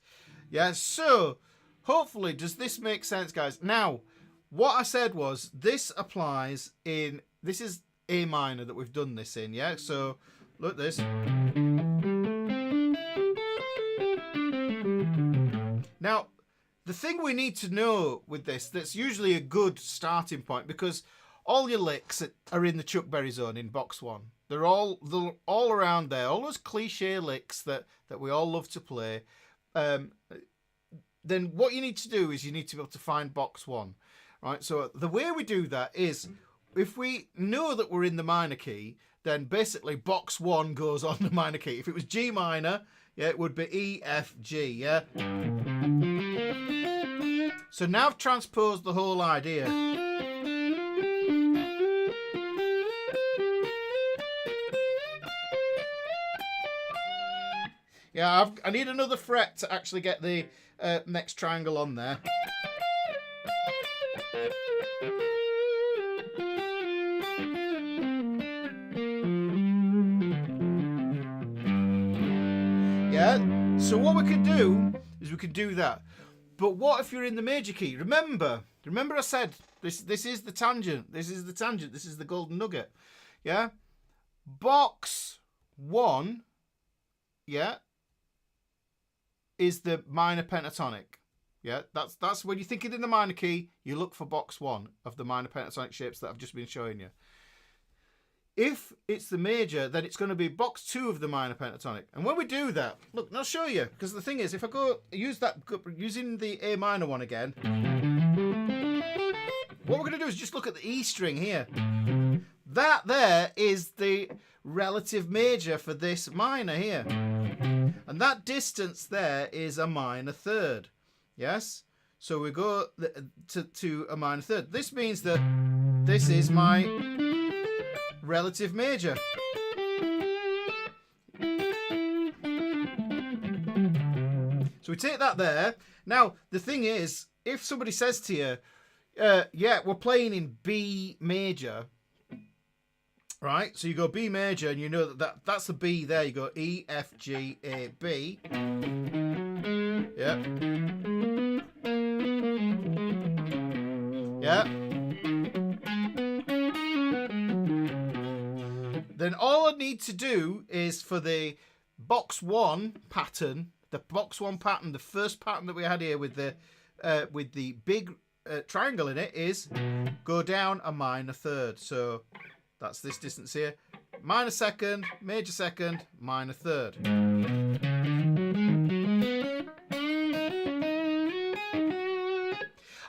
Yeah, so hopefully, does this make sense, guys? Now, what I said was this applies in... This is A minor that we've done this in, yeah? So, look at this. Now, the thing we need to know with this, that's usually a good starting point, because all your licks are in the Chuck Berry zone in box 1. They're all around there. All those cliche licks that we all love to play. Then what you need to do is you need to be able to find box 1. Right? So the way we do that is, if we know that we're in the minor key, then basically box 1 goes on the minor key. If it was G minor, yeah, it would be E, F, G, yeah? So now I've transposed the whole idea. Yeah, I need another fret to actually get the next triangle on there. Yeah, so what we can do is we can do that. But what if you're in the major key? Remember I said this is the tangent. This is the golden nugget. Yeah? Box 1, yeah, is the minor pentatonic. Yeah? That's when you're thinking in the minor key, you look for box 1 of the minor pentatonic shapes that I've just been showing you. If it's the major, then it's going to be box 2 of the minor pentatonic. And when we do that, look, I'll show you. Because the thing is, if I go using the A minor one again, what we're going to do is just look at the E string here. That there is the relative major for this minor here. And that distance there is a minor third. Yes? So we go to a minor third. This means that this is my relative major. So we take that there. Now, the thing is, if somebody says to you, yeah, we're playing in B major, right? So you go B major, and you know that's the B there. You go E, F, G, A, B. Yeah. Yeah. Then all I need to do is for the box 1 pattern, the first pattern that we had here with the big triangle in it, is go down a minor third. So that's this distance here. minor second, major second, minor third.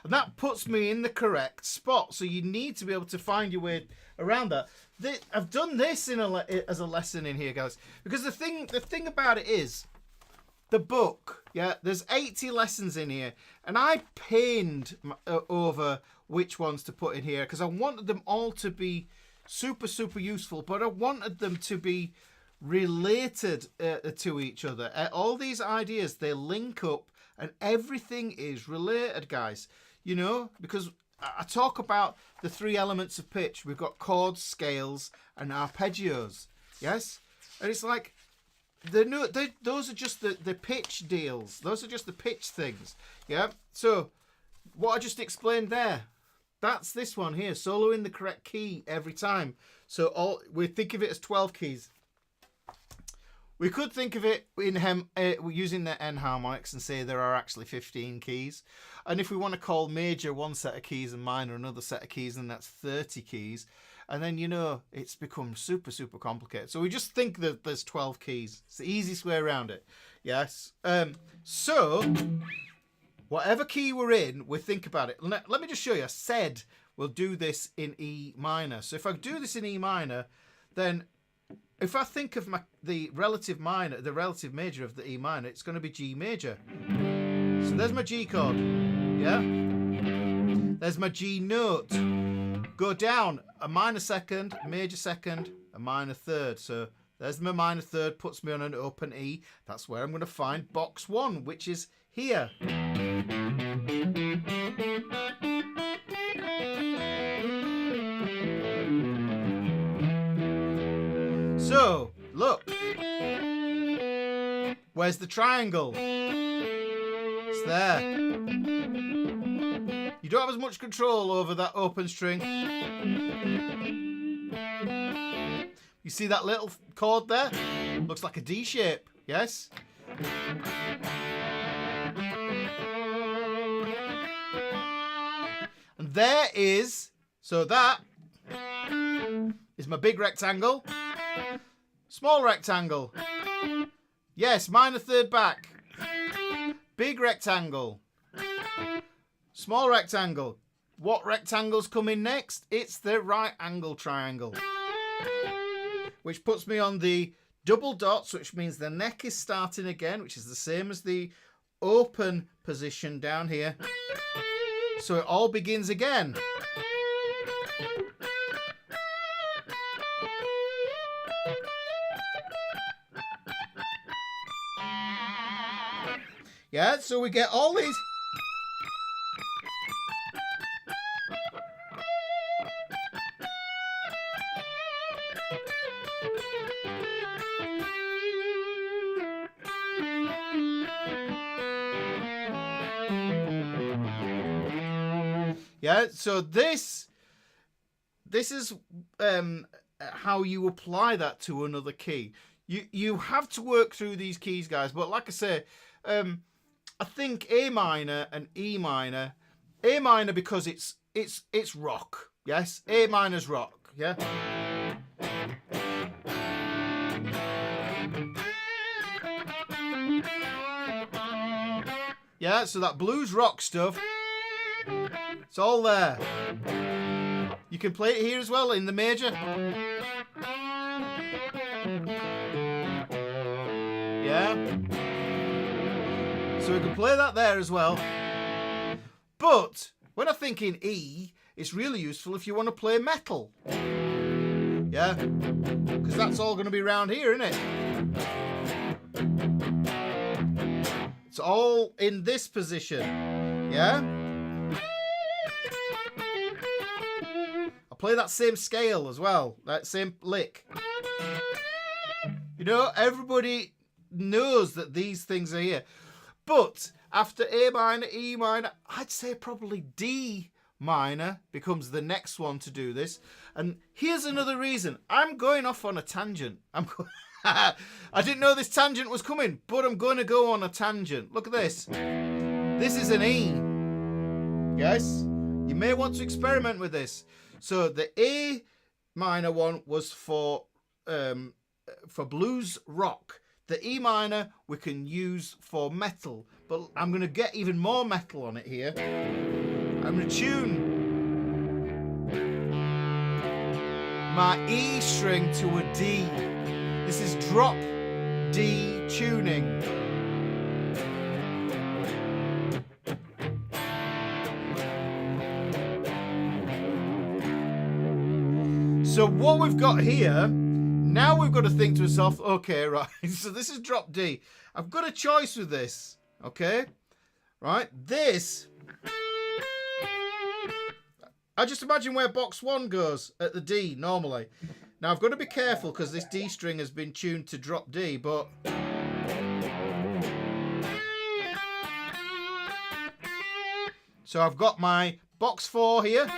And that puts me in the correct spot. So you need to be able to find your way around that. I've done this as a lesson in here, guys, because the thing about it is, the book, yeah, there's 80 lessons in here, and I pained over which ones to put in here because I wanted them all to be super, super useful, but I wanted them to be related to each other. All these ideas, they link up, and everything is related, guys. You know, because I talk about the 3 elements of pitch. We've got chords, scales, and arpeggios. Yes? And it's like, those are just the pitch deals. Those are just the pitch things. Yeah? So, what I just explained there, that's this one here. Solo in the correct key every time. So, we think of it as 12 keys. We could think of it in using the enharmonics and say there are actually 15 keys. And if we want to call major one set of keys and minor another set of keys, then that's 30 keys. And then, you know, it's become super, super complicated. So we just think that there's 12 keys. It's the easiest way around it. Yes. So, whatever key we're in, we think about it. Let me just show you. I said we'll do this in E minor. So if I do this in E minor, then if I think of the relative major of the E minor, it's going to be G major. So there's my G chord. Yeah? There's my G note. Go down a minor second, major second, a minor third. So there's my minor third, puts me on an open E. That's where I'm going to find box 1, which is here. So, look. Where's the triangle? It's there. You don't have as much control over that open string. You see that little chord there? Looks like a D shape. Yes? And there is, so that is my big rectangle. Small rectangle. Yes, minor third back. Big rectangle. Small rectangle. What rectangles come in next? It's the right angle triangle. Which puts me on the double dots, which means the neck is starting again, which is the same as the open position down here. So it all begins again. Yeah, so we get all these. Yeah, so this is how you apply that to another key. You have to work through these keys, guys. But like I say, I think A minor and E minor. A minor because it's rock. Yes, A minor's rock. Yeah. Yeah, so that blues rock stuff, it's all there. You can play it here as well in the major. Yeah. So we can play that there as well. But when I think in E, it's really useful if you want to play metal. Yeah. Because that's all going to be around here, isn't it? It's all in this position. Yeah. I'll play that same scale as well. That same lick. You know, everybody knows that these things are here. But after A minor, E minor, I'd say probably D minor becomes the next one to do this. And here's another reason. I'm going off on a tangent. I didn't know this tangent was coming, but I'm going to go on a tangent. Look at this. This is an E. Yes? You may want to experiment with this. So the A minor one was for blues rock. The E minor we can use for metal, but I'm going to get even more metal on it here. I'm going to tune my E string to a D. This is drop D tuning. So what we've got here, now we've got to think to ourselves, okay, right, so this is drop D. I've got a choice with this, okay? Right, this, I just imagine where box 1 goes at the D normally. Now I've got to be careful because this D string has been tuned to drop D, but so I've got my box 4 here.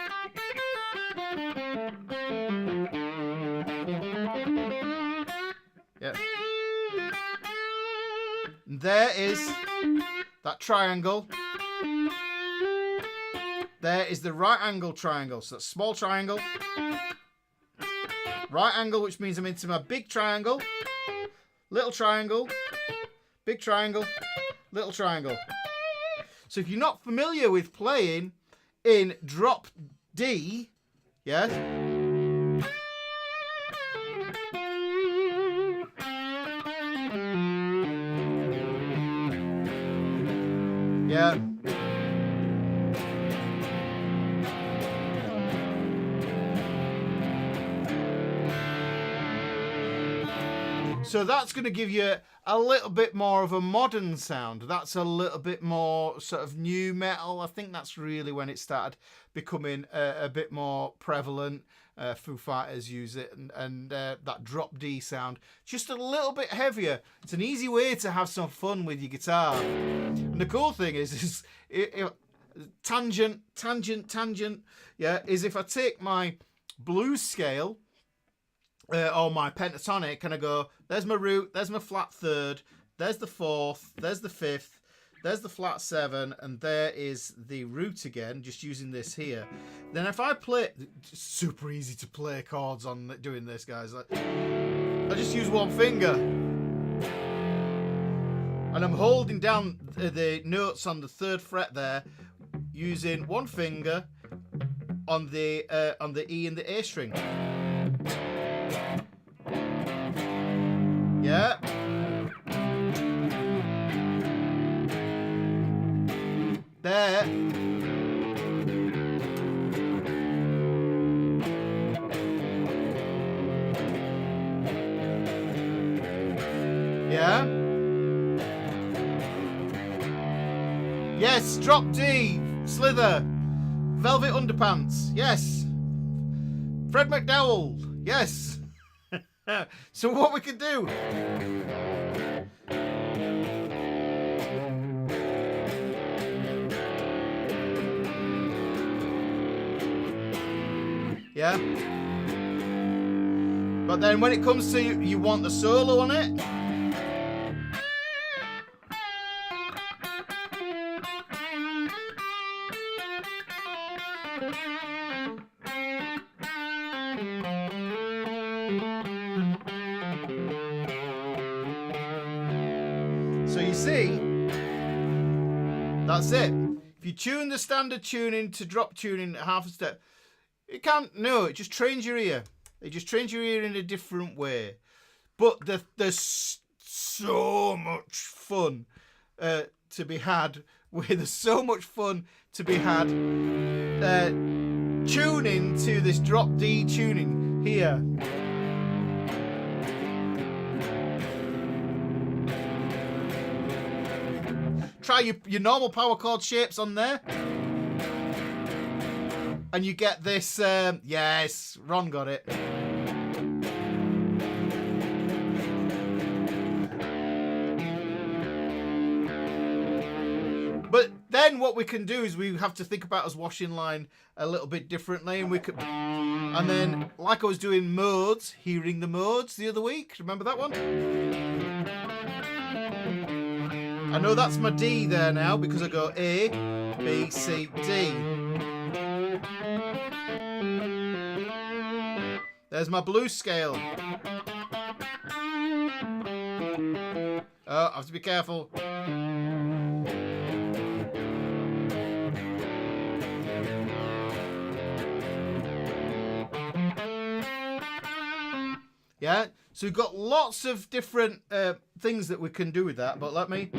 Yeah. And there is that triangle. There is the right angle triangle. So that's small triangle. Right angle, which means I'm into my big triangle. Little triangle. Big triangle. Little triangle. So if you're not familiar with playing in drop D, yeah. Yeah. So that's going to give you a little bit more of a modern sound. That's a little bit more sort of new metal. I think that's really when it started becoming a bit more prevalent. Foo Fighters use it, and that drop D sound, just a little bit heavier. It's an easy way to have some fun with your guitar. And the cool thing is tangent, yeah, is if I take my blues scale or my pentatonic and I go, there's my root, there's my flat third, there's the fourth, there's the fifth, there's the flat 7, and there is the root again, just using this here. Then if I play, it's super easy to play chords on doing this, guys. I just use one finger. And I'm holding down the notes on the 3rd fret there, using one finger on the E and the A string. Yeah. There. Yeah. Yes, drop D, Slither, Velvet Underpants, yes. Fred McDowell, yes. So what we can do? Yeah. But then when it comes to you want the solo on it. So you see, that's it. If you tune the standard tuning to drop tuning at half a step, it can't, no, it just trains your ear. It just trains your ear in a different way. But there's so much fun to be had. There's so much fun to be had tuning to this drop D tuning here. Try your normal power chord shapes on there. And you get this, yes, Ron got it. But then what we can do is we have to think about us washing line a little bit differently, and we could, and then like I was doing modes, hearing the modes the other week. Remember that one? I know that's my D there now because I go A, B, C, D. There's my blues scale. I have to be careful. Yeah, so we've got lots of different things that we can do with that, but let me...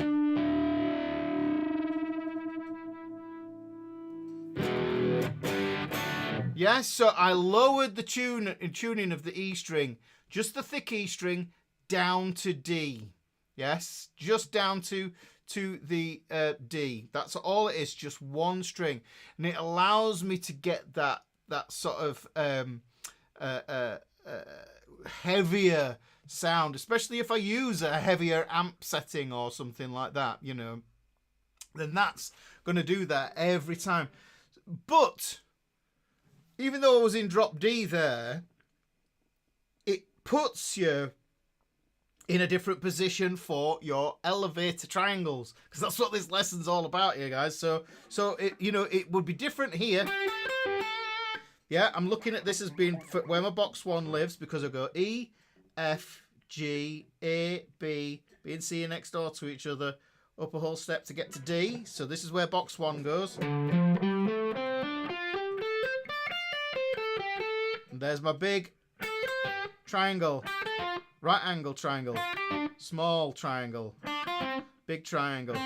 Yes, so I lowered the tuning of the E string, just the thick E string, down to D. Yes, just down to the D. That's all it is, just one string. And it allows me to get that sort of heavier sound, especially if I use a heavier amp setting or something like that, you know. Then that's going to do that every time. But even though I was in drop D there, it puts you in a different position for your elevator triangles, because that's what this lesson's all about here, guys. So it, you know, it would be different here. Yeah, I'm looking at this as being where my box one lives, because I go E, F, G, A, B, B and C are next door to each other, up a whole step to get to D. So this is where box one goes. And there's my big triangle, right angle triangle, small triangle, big triangle.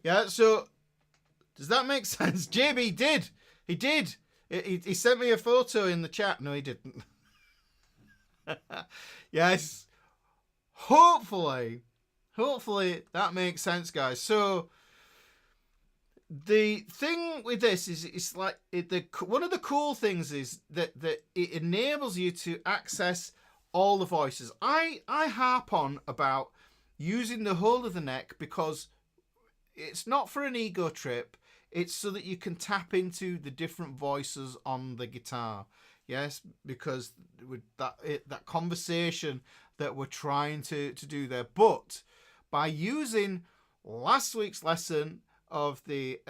Yeah, so does that make sense? JB did. He did. He sent me a photo in the chat. No, he didn't. Yes. Hopefully that makes sense, guys. So the thing with this is, it's like one of the cool things is that it enables you to access all the voices. I harp on about using the whole of the neck, because it's not for an ego trip. It's so that you can tap into the different voices on the guitar. Yes, because with that conversation that we're trying to do there. But by using last week's lesson of the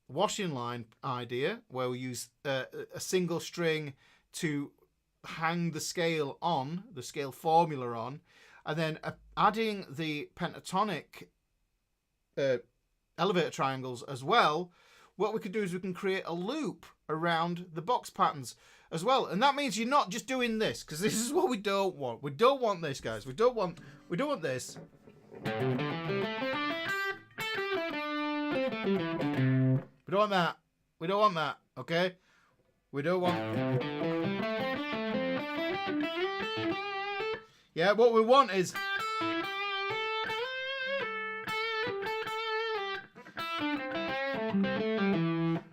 washing line idea, where we use a single string to hang the scale on, the scale formula on, and then adding the pentatonic elevator triangles as well, what we can do is we can create a loop around the box patterns as well. And that means you're not just doing this, because this is what we don't want. We don't want this, guys. We don't want this. We don't want that. We don't want that, okay? We don't want... Yeah, what we want is...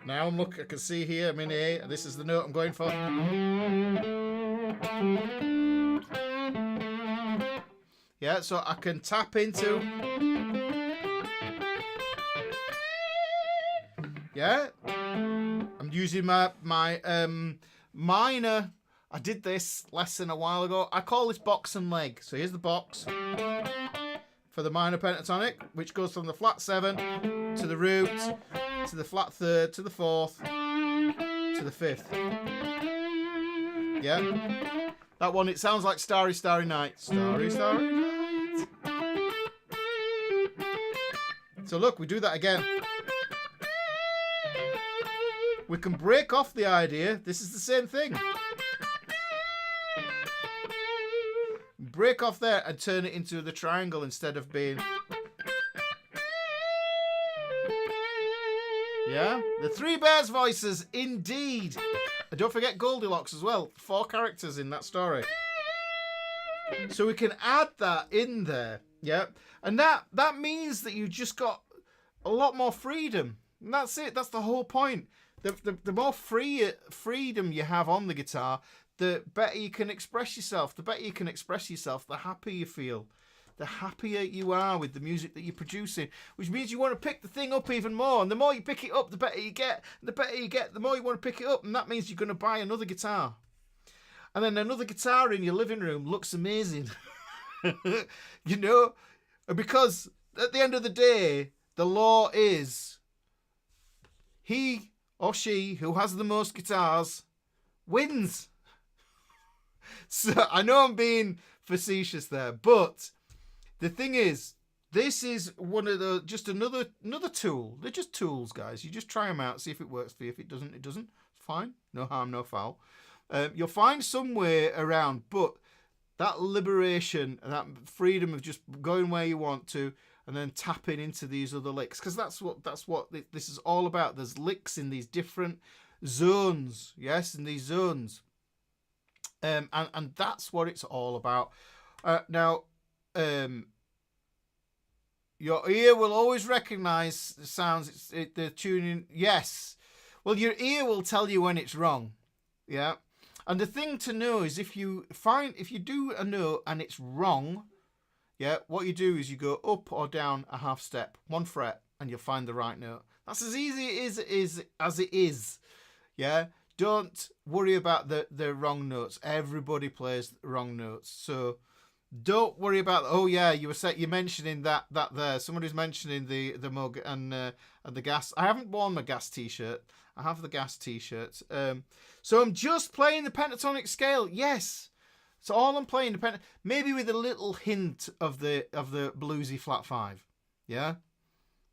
Now I'm looking, I can see here, I'm in A, and this is the note I'm going for. Yeah, so I can tap into... Yeah, I'm using my minor. I did this lesson a while ago. I call this box and leg. So here's the box for the minor pentatonic, which goes from the flat 7 to the root, to the flat 3rd, to the 4th, to the 5th. Yeah, that one, it sounds like Starry Starry Night. Starry Starry Night. So look, we do that again. We can break off the idea. This is the same thing. Break off there and turn it into the triangle instead of being... Yeah? The Three Bears voices, indeed. And don't forget Goldilocks as well. 4 characters in that story. So we can add that in there. Yeah? And that means that you just got a lot more freedom. And that's it. That's the whole point. The more freedom you have on the guitar, the better you can express yourself. The better you can express yourself, the happier you feel. The happier you are with the music that you're producing, which means you want to pick the thing up even more. And the more you pick it up, the better you get. And the better you get, the more you want to pick it up. And that means you're going to buy another guitar. And then another guitar in your living room looks amazing. You know, Because at the end of the day, the law is he or she who has the most guitars wins. So I know I'm being facetious there, but the thing is, this is one of the just another tool. They're just tools, guys. You just try them out, see if it works for you. If it doesn't, it doesn't. It's fine. No harm, no foul. You'll find some way around, but that liberation and that freedom of just going where you want to and then tapping into these other licks, because that's what this is all about. There's licks in these different zones, yes, in these zones, and that's what it's all about. Now, your ear will always recognize the sounds. The tuning, yes. Well, your ear will tell you when it's wrong, yeah. And the thing to know is if you do a note and it's wrong, yeah, what you do is you go up or down a half step, 1 fret, and you'll find the right note. That's as easy as it is, yeah. Don't worry about the wrong notes. Everybody plays the wrong notes, so don't worry about. Oh yeah, you're mentioning that there. Somebody's mentioning the mug and the gas. I haven't worn my gas t-shirt. I have the gas t-shirt. So I'm just playing the pentatonic scale. Yes. So all I'm playing the maybe with a little hint of the bluesy flat 5. Yeah.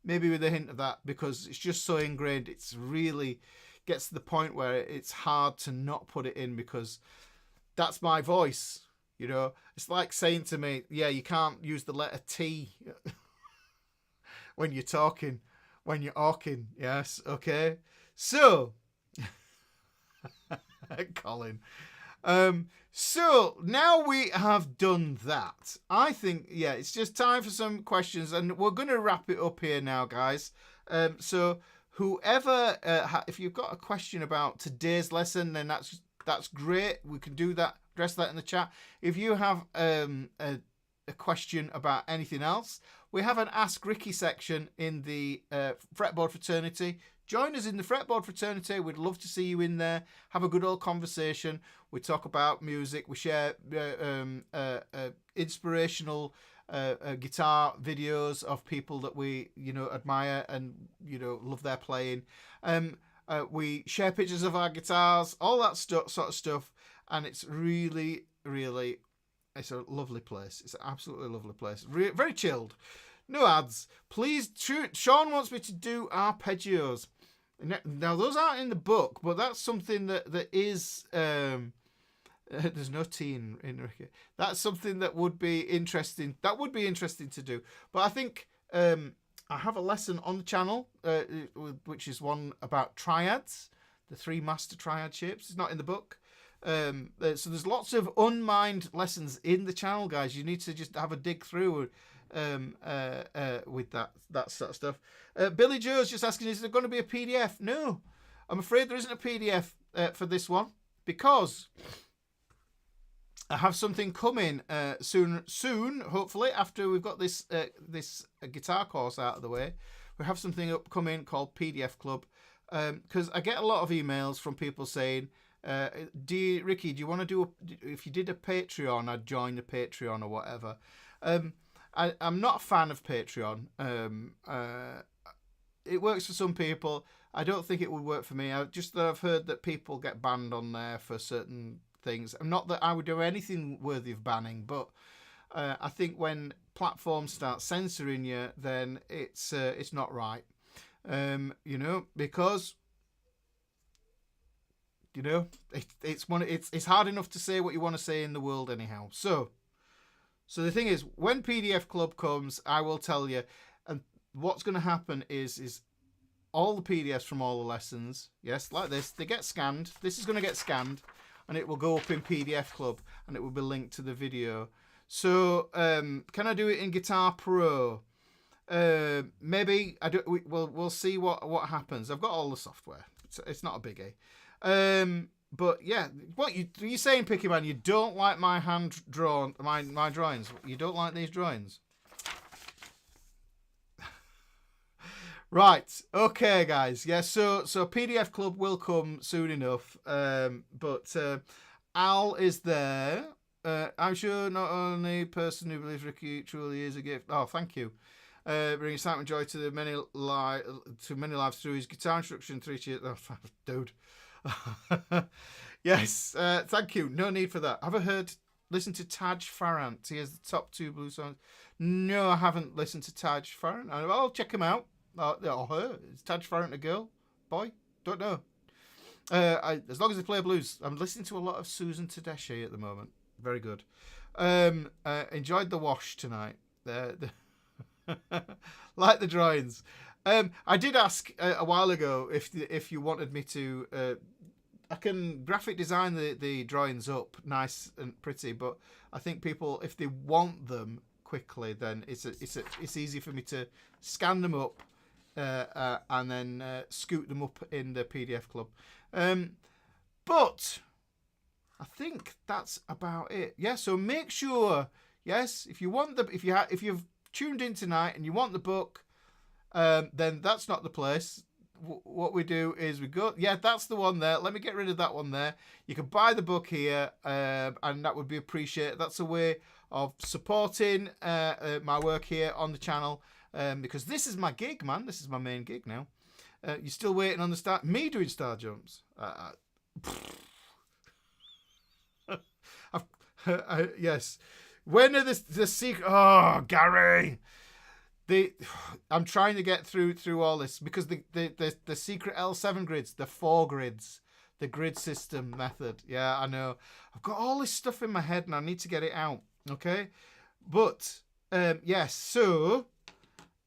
Maybe with a hint of that, because it's just so ingrained. It's really gets to the point where it's hard to not put it in, because that's my voice. You know, it's like saying to me, yeah, you can't use the letter T when you're talking, when you're awking. Yes, okay. So, Colin. So now we have done that. I think, yeah, it's just time for some questions, and we're going to wrap it up here now, guys. So whoever, if you've got a question about today's lesson, then that's great. We can do that. Address that in the chat. If you have a question about anything else, we have an Ask Ricky section in the Fretboard Fraternity. Join us in the Fretboard Fraternity. We'd love to see you in there. Have a good old conversation. We talk about music. We share inspirational guitar videos of people that we admire and love their playing. We share pictures of our guitars, all that sort of stuff. And it's really, really, it's a lovely place. It's an absolutely lovely place. Very chilled. No ads. Please, Sean wants me to do arpeggios. Now, those aren't in the book, but that's something that is... there's no T in Ricky. That's something that would be interesting. That would be interesting to do. But I think I have a lesson on the channel, which is one about triads, the 3 master triad shapes. It's not in the book. So there's lots of unmined lessons in the channel, guys. You need to just have a dig through with that sort of stuff. Billy Joe's just asking, is there going to be a PDF? No, I'm afraid there isn't a PDF for this one, because I have something coming soon, hopefully, after we've got this guitar course out of the way. We have something upcoming called PDF Club, because I get a lot of emails from people saying, Ricky, do you want to do if you did a Patreon, I'd join the Patreon or whatever. I'm not a fan of Patreon. It works for some people. I don't think it would work for me. I've heard that people get banned on there for certain things. Not that I would do anything worthy of banning, but I think when platforms start censoring you, then it's not right. Because it's hard enough to say what you want to say in the world anyhow. So the thing is, when PDF Club comes, I will tell you. And what's going to happen is all the PDFs from all the lessons, yes, like this, they get scanned. This is going to get scanned, and it will go up in PDF Club, and it will be linked to the video. So can I do it in Guitar Pro? Maybe I do. We'll see what happens. I've got all the software. It's not a biggie. But yeah, what you saying, Picky Man? You don't like my hand drawn my drawings? You don't like these drawings? Right. Okay, guys. Yeah. So PDF Club will come soon enough. But Al is there. I'm sure not only person who believes Ricky truly is a gift. Oh, thank you. Bringing excitement and joy to the many lives through his guitar instruction. 3 cheers. Oh, dude. Yes, thank you. No need for that. Have I listened to Taj Farrant? He has the top 2 blues songs. No, I haven't listened to Taj Farrant. I'll check him out. Or her. Is Taj Farrant a girl? Boy? Don't know. As long as they play blues. I'm listening to a lot of Susan Tedeschi at the moment. Very good. Enjoyed the wash tonight. Like the drawings. I did ask a while ago if you wanted me to. I can graphic design the drawings up nice and pretty, but I think people, if they want them quickly, then it's easy for me to scan them up and then scoot them up in the PDF club. But I think that's about it. Yeah. So make sure, yes, if you've tuned in tonight and you want the book, then that's not the place. What we do is we go, yeah, that's the one there. Let me get rid of that one there. You can buy the book here, and that would be appreciated. That's a way of supporting my work here on the channel, because this is my gig, man. This is my main gig now. You're still waiting on me doing star jumps. Yes. When are the secret? Oh, Gary. I'm trying to get through all this because the secret L7 grids, the 4 grids, the grid system method. Yeah, I know. I've got all this stuff in my head and I need to get it out. Okay, but yes. So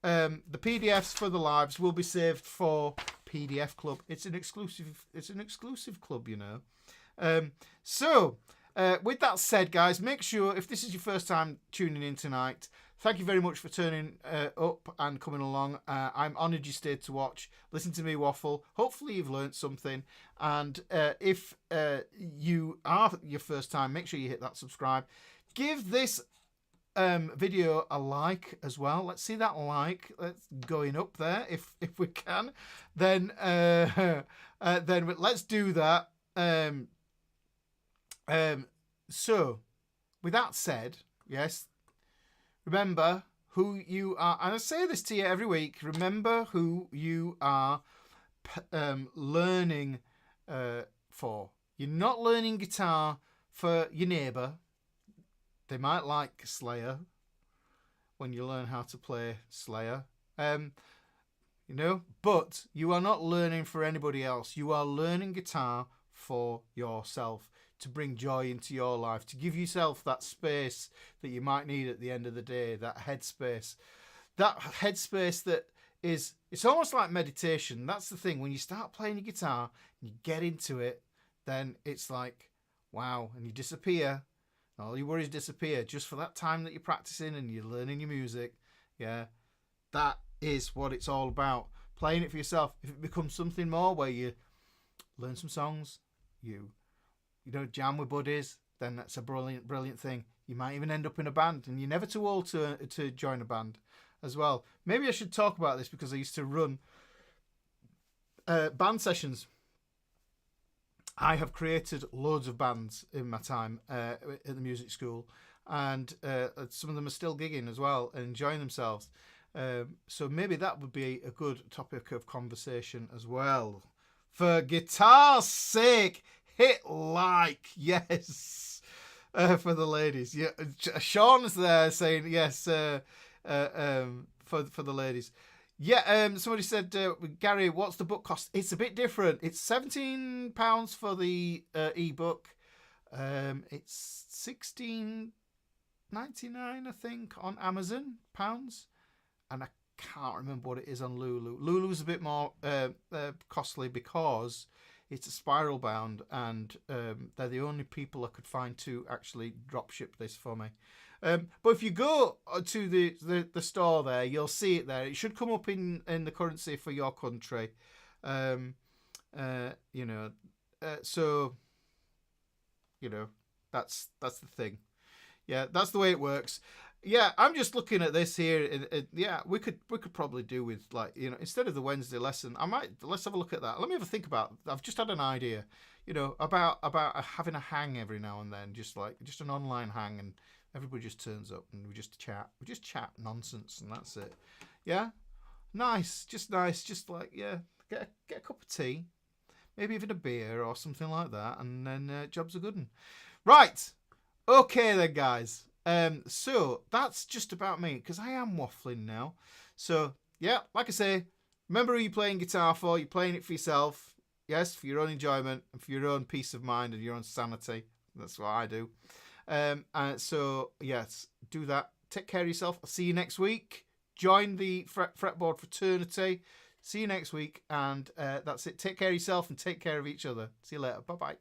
the PDFs for the lives will be saved for PDF Club. It's an exclusive club, you know. So with that said, guys, make sure if this is your first time tuning in tonight. Thank you very much for turning up and coming along. I'm honoured you stayed to watch. Listen to me waffle. Hopefully you've learnt something. And if you are your first time, make sure you hit that subscribe. Give this video a like as well. Let's see that like. Let's going up there if we can. Then let's do that. So with that said, yes. Remember who you are, and I say this to you every week. Remember who you are learning for. You're not learning guitar for your neighbour. They might like Slayer when you learn how to play Slayer. You know, but you are not learning for anybody else. You are learning guitar for yourself, to bring joy into your life, to give yourself that space that you might need at the end of the day, that headspace that is, it's almost like meditation. That's the thing. When you start playing your guitar and you get into it, then it's like, wow, and you disappear. All your worries disappear just for that time that you're practicing and you're learning your music. Yeah, that is what it's all about. Playing it for yourself. If it becomes something more where you learn some songs, you jam with buddies, then that's a brilliant thing. You might even end up in a band, and you're never too old to join a band as well. Maybe I should talk about this because I used to run band sessions. I have created loads of bands in my time at the music school, and some of them are still gigging as well and enjoying themselves. So maybe that would be a good topic of conversation as well. For guitar's sake, hit like, yes, for the ladies. Yeah, Sean's there saying yes for the ladies. Yeah, somebody said, Gary, what's the book cost? It's a bit different. It's £17 for the ebook. It's £16.99, I think, on Amazon pounds, and I can't remember what it is on Lulu. Lulu's a bit more costly because it's a spiral bound, and they're the only people I could find to actually drop ship this for me. But if you go to the store there, you'll see it there. It should come up in the currency for your country. So that's the thing. Yeah, that's the way it works. Yeah, I'm just looking at this here. Yeah, we could probably do with, like, instead of the Wednesday lesson, let's have a look at that. Let me have a think about. I've just had an idea, about having a hang every now and then, just an online hang, and everybody just turns up and we just chat nonsense, and that's it. Yeah, nice, just like, yeah, get a cup of tea, maybe even a beer or something like that, and then job's a good one. Right, okay then, guys. So that's just about me, because I am waffling now. So yeah, like I say, remember who you're playing guitar for. You're playing it for yourself, yes, for your own enjoyment and for your own peace of mind and your own sanity. That's what I do. So yes, do that. Take care of yourself. I'll see you next week. Join the fretboard fraternity. See you next week, and that's it. Take care of yourself and take care of each other. See you later. Bye bye.